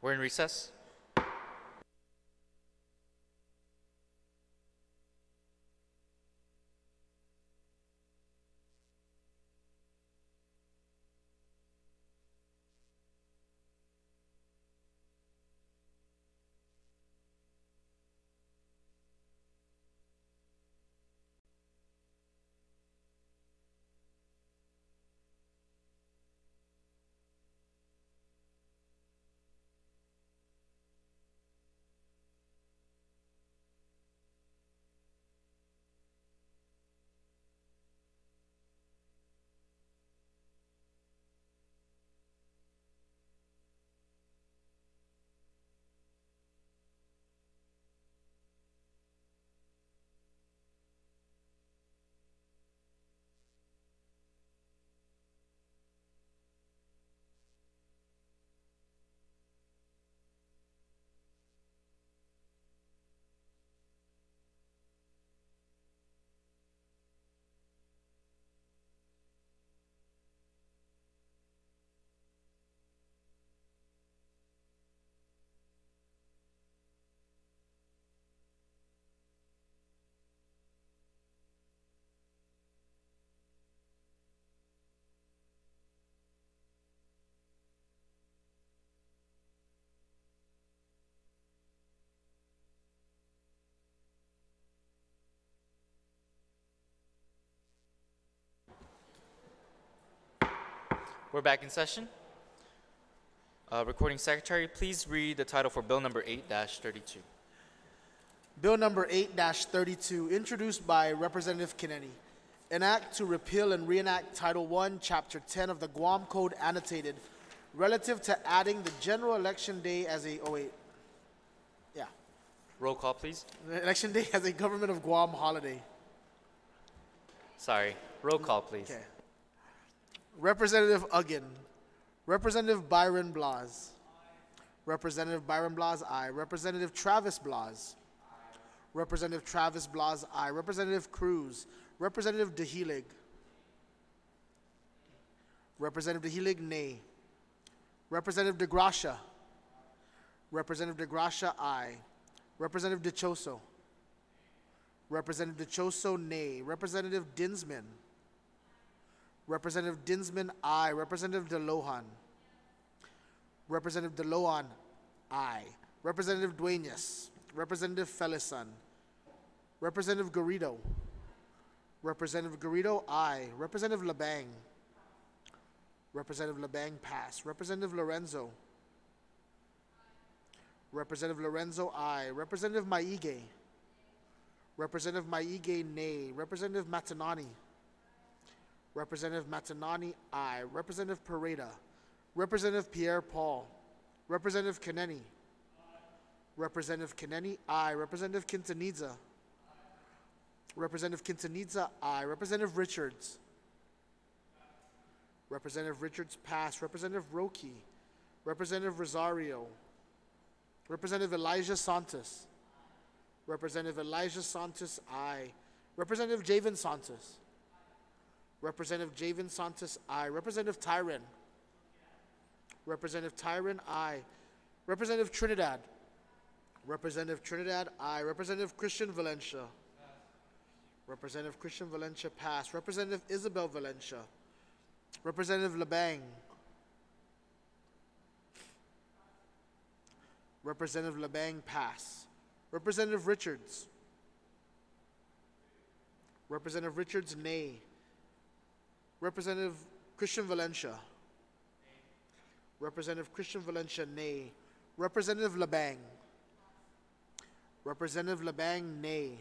We're in recess. We're back in session. Recording Secretary, please read the title for Bill number 8-32. Bill number 8-32, introduced by Representative Kennedy. An act to repeal and reenact Title I, Chapter 10 of the Guam Code annotated relative to adding the general election day as a, Roll call, please. the election day as a government of Guam holiday. Sorry. Roll call, please. Okay. Representative Uggan. Representative Byron Blas. Representative Byron Blas, aye. Representative Travis Blas. Representative Travis Blas, aye. Representative Cruz. Representative DeHelig. Representative DeHelig, nay. Representative DeGracia. Representative DeGracia, aye. Representative DeChoso. Representative DeChoso, nay. Representative Dinsman. Representative Dinsman, aye. Representative DeLohan. Representative DeLohan, aye. Representative Duenas. Representative Felisan. Representative Garrido. Representative Garrido, aye. Representative Labang. Representative Labang, pass. Representative Lorenzo. Representative Lorenzo, aye. Representative Maige. Representative Maige, nay. Representative Matanani. Representative Matanani, aye. Representative Pareda. Representative Pierre Paul. Representative Kaneni. Representative Kaneni, aye. Representative Quintanilla. Representative Quintanilla, aye. Representative Richards. Representative Richards, pass. Representative Roque. Representative Rosario. Representative Elijah Santos. Representative Elijah Santos, aye. Representative Javen Santos. Representative Javen Santos, aye. Representative Tyron. Representative Tyron, aye. Representative Trinidad. Representative Trinidad, aye. Representative Christian Valencia. Representative Christian Valencia, pass. Representative Isabel Valencia. Representative Labang. Representative Labang, pass. Representative Richards. Representative Richards, nay. Representative Christian Valencia. Representative Christian Valencia, nay. Representative Labang. Representative Labang, nay.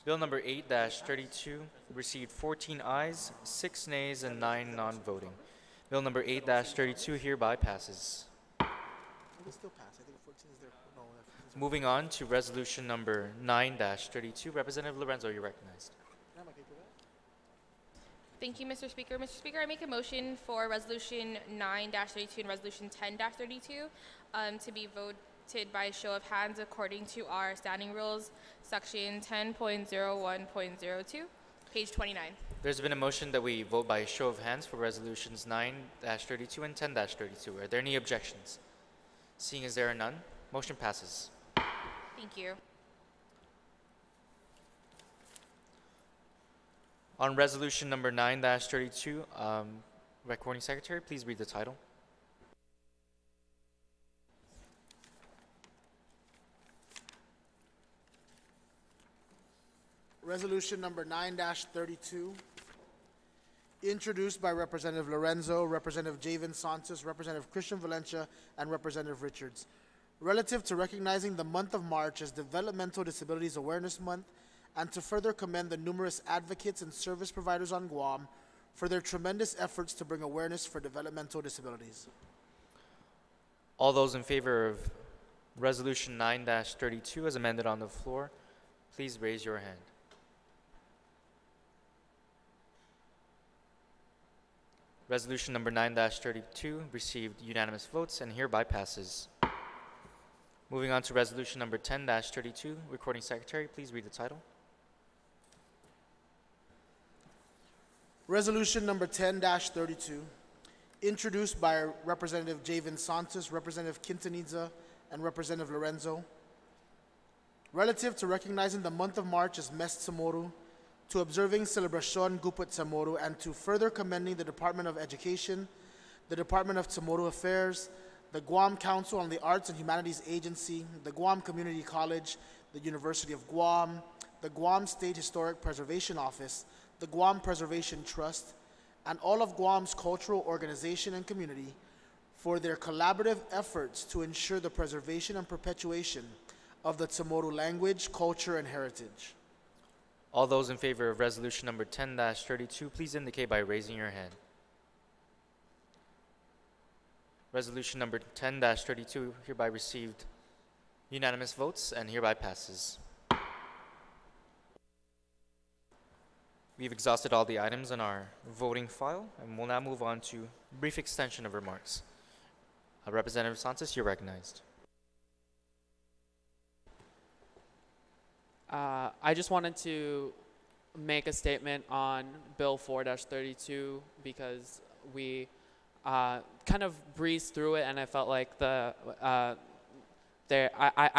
Bill number 8-32 received 14 ayes, 6 nays, and 9 non-voting. Bill number 8-32 hereby passes. It will still pass. I think 14 is there. No, that's Moving on to resolution number 9-32. Representative Lorenzo, you're recognized. Thank you, Mr. Speaker. Mr. Speaker, I make a motion for Resolution 9-32 and Resolution 10-32 to be voted by a show of hands according to our standing rules, section 10.01.02, page 29. There's been a motion that we vote by a show of hands for resolutions 9-32 and 10-32. Are there any objections? Seeing as there are none, motion passes. Thank you. On resolution number 9-32, Recording Secretary, please read the title. Resolution number 9-32, introduced by Representative Lorenzo, Representative Javen Santos, Representative Christian Valencia, and Representative Richards, relative to recognizing the month of March as Developmental Disabilities Awareness Month, and to further commend the numerous advocates and service providers on Guam for their tremendous efforts to bring awareness for developmental disabilities. All those in favor of resolution 9-32 as amended on the floor, please raise your hand. Resolution number 9-32 received unanimous votes and hereby passes. Moving on to resolution number 10-32, Recording Secretary, please read the title. Resolution number 10-32, introduced by Representative Javen Santos, Representative Quintanilla, and Representative Lorenzo, relative to recognizing the month of March as Mes Tsamoru, to observing Celebracion Guput Tsamoru, and to further commending the Department of Education, the Department of Tsamoru Affairs, the Guam Council on the Arts and Humanities Agency, the Guam Community College, the University of Guam, the Guam State Historic Preservation Office, the Guam Preservation Trust, and all of Guam's cultural organization and community for their collaborative efforts to ensure the preservation and perpetuation of the Tsamoru language, culture, and heritage. All those in favor of resolution number 10-32, please indicate by raising your hand. Resolution number 10-32 hereby received unanimous votes and hereby passes. We've exhausted all the items in our voting file, and we'll now move on to brief extension of remarks. Representative Santos, you're recognized. I just wanted to make a statement on Bill 4-32 because we kind of breezed through it, and I felt like I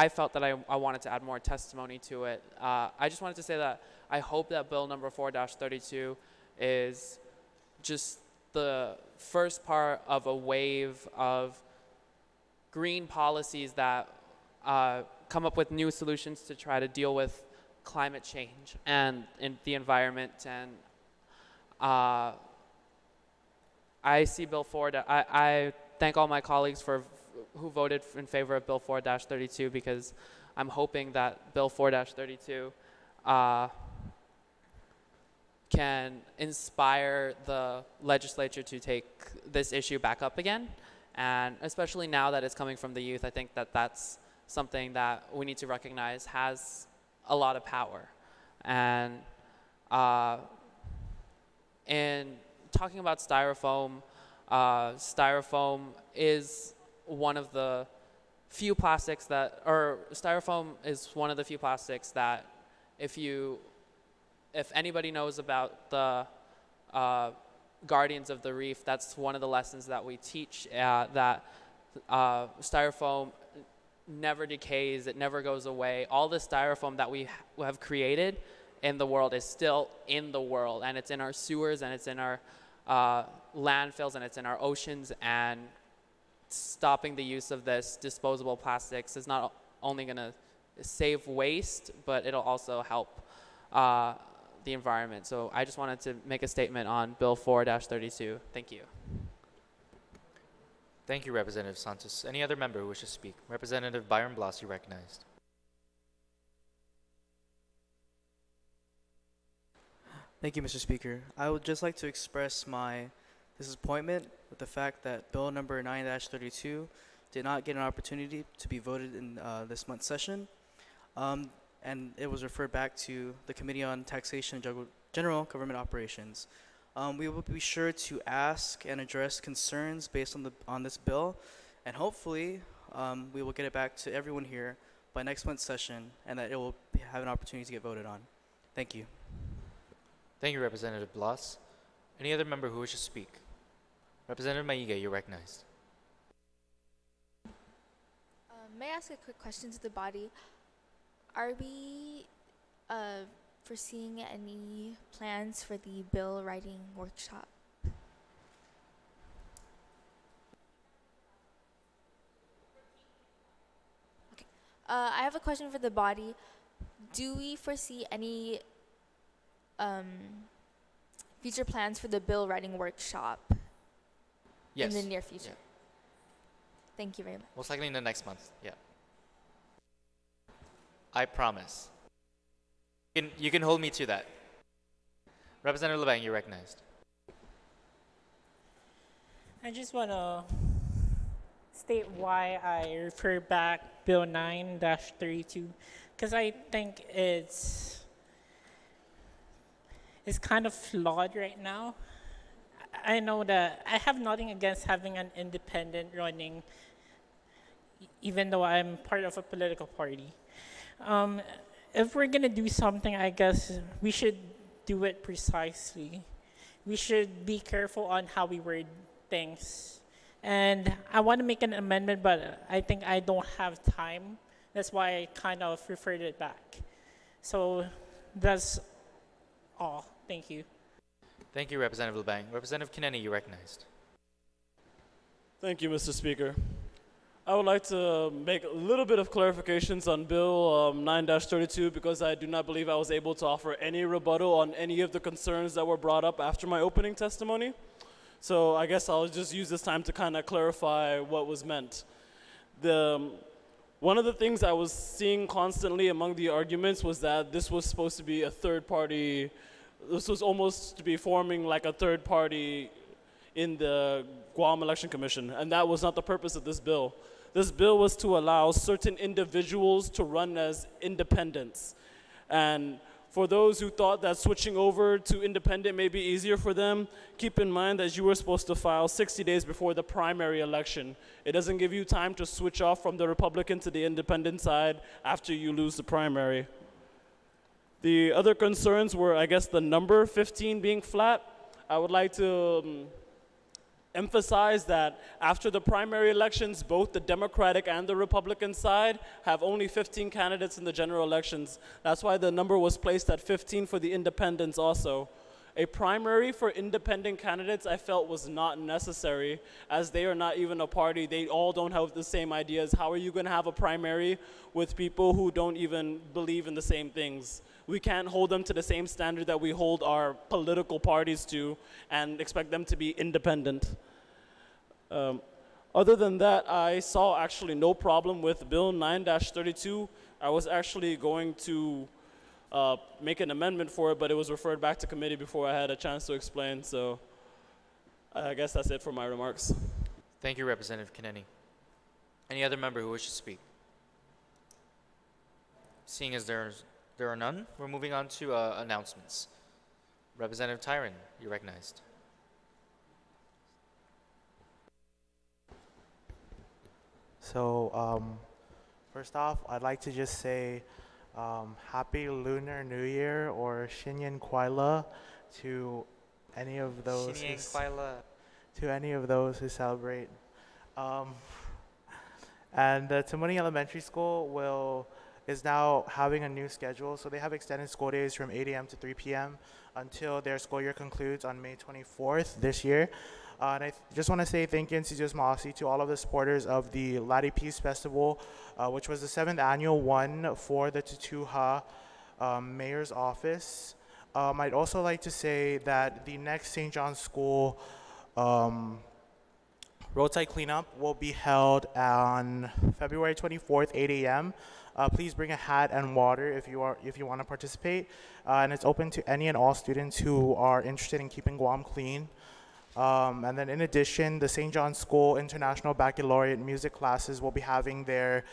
felt that I wanted to add more testimony to it. I just wanted to say that I hope that Bill number 4-32 is just the first part of a wave of green policies that come up with new solutions to try to deal with climate change and in the environment. And I see Bill 4. I thank all my colleagues who voted in favor of Bill 4-32 because I'm hoping that Bill 4-32 can inspire the legislature to take this issue back up again. And especially now that it's coming from the youth, I think that that's something that we need to recognize has a lot of power. And in talking about styrofoam, styrofoam is one of the few plastics that, or styrofoam is one of the few plastics that if anybody knows about the Guardians of the Reef, that's one of the lessons that we teach, that styrofoam never decays, it never goes away. All the styrofoam that we have created in the world is still in the world, and it's in our sewers, and it's in our landfills, and it's in our oceans, and stopping the use of this disposable plastics is not only going to save waste, but it'll also help the environment. So I just wanted to make a statement on Bill 4-32. Thank you. Thank you, Representative Santos. Any other member who wishes to speak? Representative Byron Blas, you recognized. Thank you, Mr. Speaker. I would just like to express my disappointment with the fact that Bill number 9-32 did not get an opportunity to be voted in this month's session. And it was referred back to the Committee on Taxation and General Government Operations. We will be sure to ask and address concerns based on this bill, and hopefully we will get it back to everyone here by next month's session, and that it will have an opportunity to get voted on. Thank you. Thank you, Representative Blas. Any other member who wishes to speak? Representative Maige, you're recognized. May I ask a quick question to the body? Are we foreseeing any plans for the bill writing workshop? Okay. I have a question for the body. Do we foresee any future plans for the bill writing workshop Yes. in the near future? Yeah. Thank you very much. Most likely in the next month, yeah. I promise. You can hold me to that. Representative Labang, you're recognized. I just want to state why I refer back Bill 9-32, because I think it's kind of flawed right now. I know that I have nothing against having an independent running, even though I'm part of a political party. If we're gonna do something, I guess we should do it precisely. we should be careful on how we word things. And I want to make an amendment, but I think I don't have time. That's why I kind of referred it back. So that's all. Thank you. Thank you, Representative LeBang. Representative Kennedy, you recognized. Thank you, Mr. Speaker. I would like to make a little bit of clarifications on Bill 9-32 because I do not believe I was able to offer any rebuttal on any of the concerns that were brought up after my opening testimony. So I guess I'll just use this time to kind of clarify what was meant. One of the things I was seeing constantly among the arguments was that this was supposed to be a third party, this was almost to be forming like a third party in the Guam Election Commission, and that was not the purpose of this bill. This bill was to allow certain individuals to run as independents. And for those who thought that switching over to independent may be easier for them, keep in mind that you were supposed to file 60 days before the primary election. It doesn't give you time to switch off from the Republican to the independent side after you lose the primary. The other concerns were, I guess, the number 15 being flat. I would like to emphasize that after the primary elections, both the Democratic and the Republican side have only 15 candidates in the general elections. That's why the number was placed at 15 for the independents also. A primary for independent candidates I felt was not necessary, as they are not even a party. They all don't have the same ideas. How are you going to have a primary with people who don't even believe in the same things? We can't hold them to the same standard that we hold our political parties to and expect them to be independent. Other than that, I saw actually no problem with Bill 9-32. I was actually going to make an amendment for it, but it was referred back to committee before I had a chance to explain, so I guess that's it for my remarks. Thank you, Representative Kennedy. Any other member who wishes to speak? Seeing as there are none, we're moving on to announcements. Representative Tyron, you're recognized. So, first off, I'd like to just say Happy Lunar New Year or Shinyan Kwaila to any of those who celebrate. And Tamuni Elementary School is now having a new schedule, so they have extended school days from 8 a.m. to 3 p.m. until their school year concludes on May 24th this year. And I just want to say thank you and Sijus Maasi to all of the supporters of the Latte Peace Festival, which was the 7th annual one for the Tutuha Mayor's Office. I'd also like to say that the next St. John's School roadside cleanup will be held on February 24th, 8 a.m. Please bring a hat and water if you want to participate. And it's open to any and all students who are interested in keeping Guam clean. And then in addition, the St. John's School International Baccalaureate music classes will be having their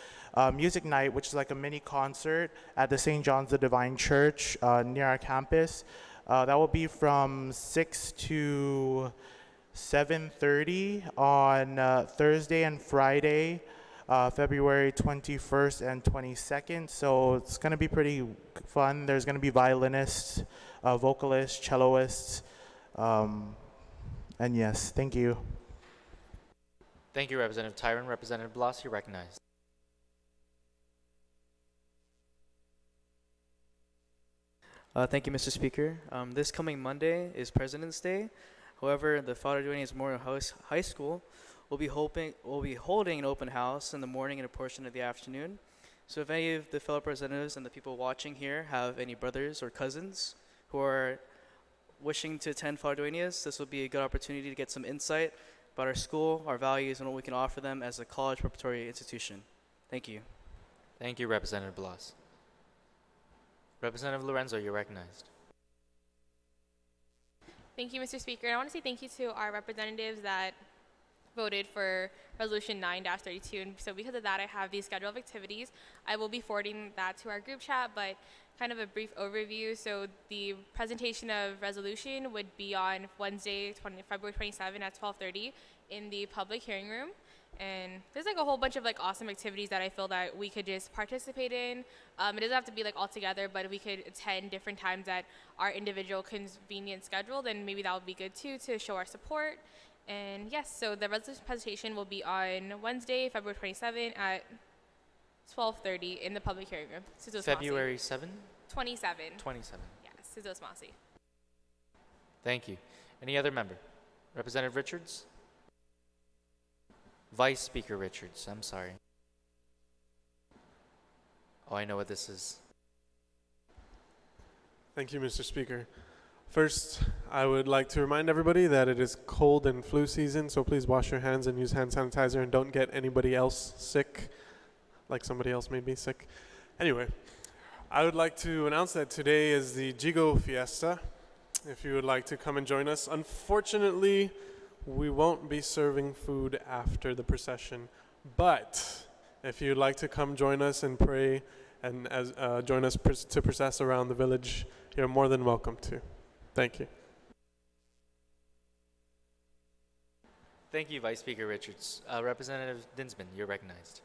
music night, which is like a mini concert at the St. John's the Divine Church near our campus. That will be from 6 to 7:30 on Thursday and Friday, February 21st and 22nd. So it's going to be pretty fun. There's going to be violinists, vocalists, celloists, and yes, thank you. Thank you, Representative Tyron. Representative Blas, you're recognized. Thank you, Mr. Speaker. This coming Monday is President's Day. However, the Father Duenas Memorial High School will be holding an open house in the morning and a portion of the afternoon. So if any of the fellow representatives and the people watching here have any brothers or cousins who are wishing to attend Father Duenas, this will be a good opportunity to get some insight about our school, our values, and what we can offer them as a college preparatory institution. Thank you. Thank you, Representative Blas. Representative Lorenzo, you're recognized. Thank you, Mr. Speaker. I want to say thank you to our representatives that voted for Resolution 9-32. And so because of that, I have the schedule of activities. I will be forwarding that to our group chat, but kind of a brief overview. So the presentation of resolution would be on Wednesday, February 27 at 12:30 in the public hearing room. And there's like a whole bunch of like awesome activities that I feel that we could just participate in. It doesn't have to be like all together, but if we could attend different times at our individual convenient schedule, then maybe that would be good too, to show our support. And yes, so the resolution presentation will be on Wednesday, February 27 at 12:30 in the public hearing room. February 7? 27. 27. Yes, Sizos Masi. Thank you. Any other member? Representative Richards? Vice Speaker Richards, I'm sorry. Oh, I know what this is. Thank you, Mr. Speaker. First, I would like to remind everybody that it is cold and flu season, so please wash your hands and use hand sanitizer and don't get anybody else sick, like somebody else may be sick. Anyway, I would like to announce that today is the Jigo Fiesta. If you would like to come and join us. Unfortunately, we won't be serving food after the procession, but if you'd like to come join us and pray and join us to process around the village, you're more than welcome to. Thank you. Thank you, Vice Speaker Richards. Representative Dinsman, you're recognized.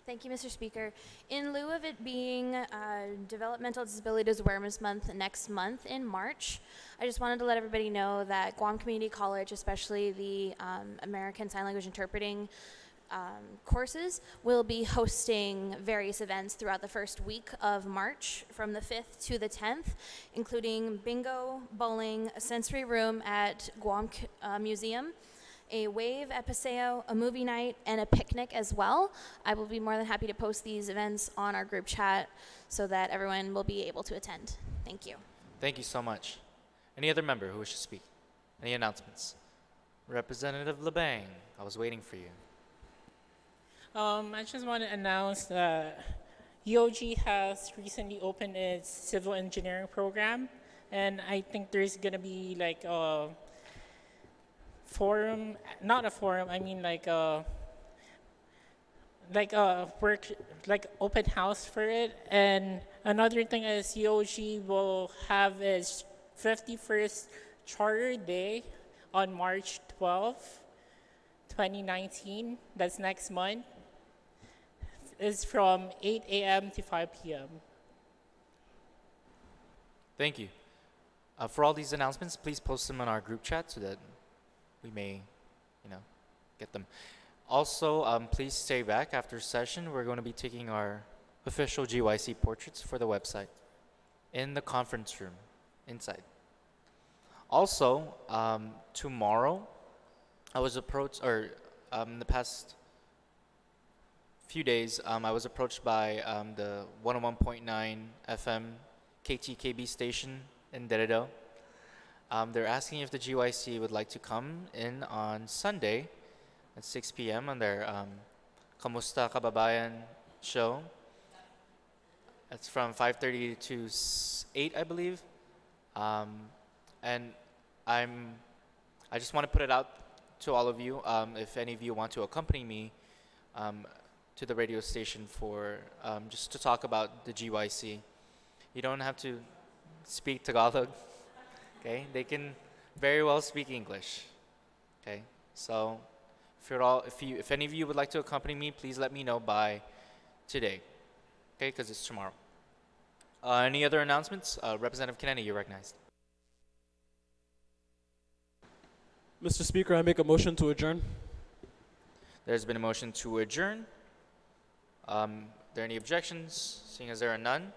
Thank you, Mr. Speaker. In lieu of it being Developmental Disabilities Awareness Month next month in March, I just wanted to let everybody know that Guam Community College, especially the American Sign Language Interpreting courses, will be hosting various events throughout the first week of March from the 5th to the 10th, including bingo, bowling, a sensory room at Guam Museum, a wave at Paseo, a movie night, and a picnic as well. I will be more than happy to post these events on our group chat so that everyone will be able to attend. Thank you. Thank you so much. Any other member who wishes to speak? Any announcements? Representative LeBang, I was waiting for you. I just want to announce that UOG has recently opened its civil engineering program, and I think there's going to be like a forum, not a forum, I mean like a work, like open house for it. And another thing is UOG will have its 51st Charter Day on March 12th, 2019. That's next month. It's from 8 a.m. to 5 p.m. Thank you. For all these announcements, please post them on our group chat so that we may, get them. Also, please stay back after session. We're going to be taking our official GYC portraits for the website in the conference room inside. Also, tomorrow, I was approached, in the past few days, I was approached by the 101.9 FM KTKB station in Deredo. They're asking if the GYC would like to come in on Sunday at 6 p.m. on their Kamusta Kababayan show. It's from 5:30 to 8, I believe. And I just want to put it out to all of you, if any of you want to accompany me to the radio station for just to talk about the GYC. You don't have to speak Tagalog. Okay, they can very well speak English. Okay, so if any of you would like to accompany me, please let me know by today. Okay, because it's tomorrow. Any other announcements? Representative Kennedy, you're recognized. Mr. Speaker, I make a motion to adjourn. There's been a motion to adjourn. Are there any objections? Seeing as there are none,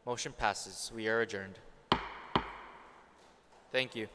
motion passes. We are adjourned. Thank you.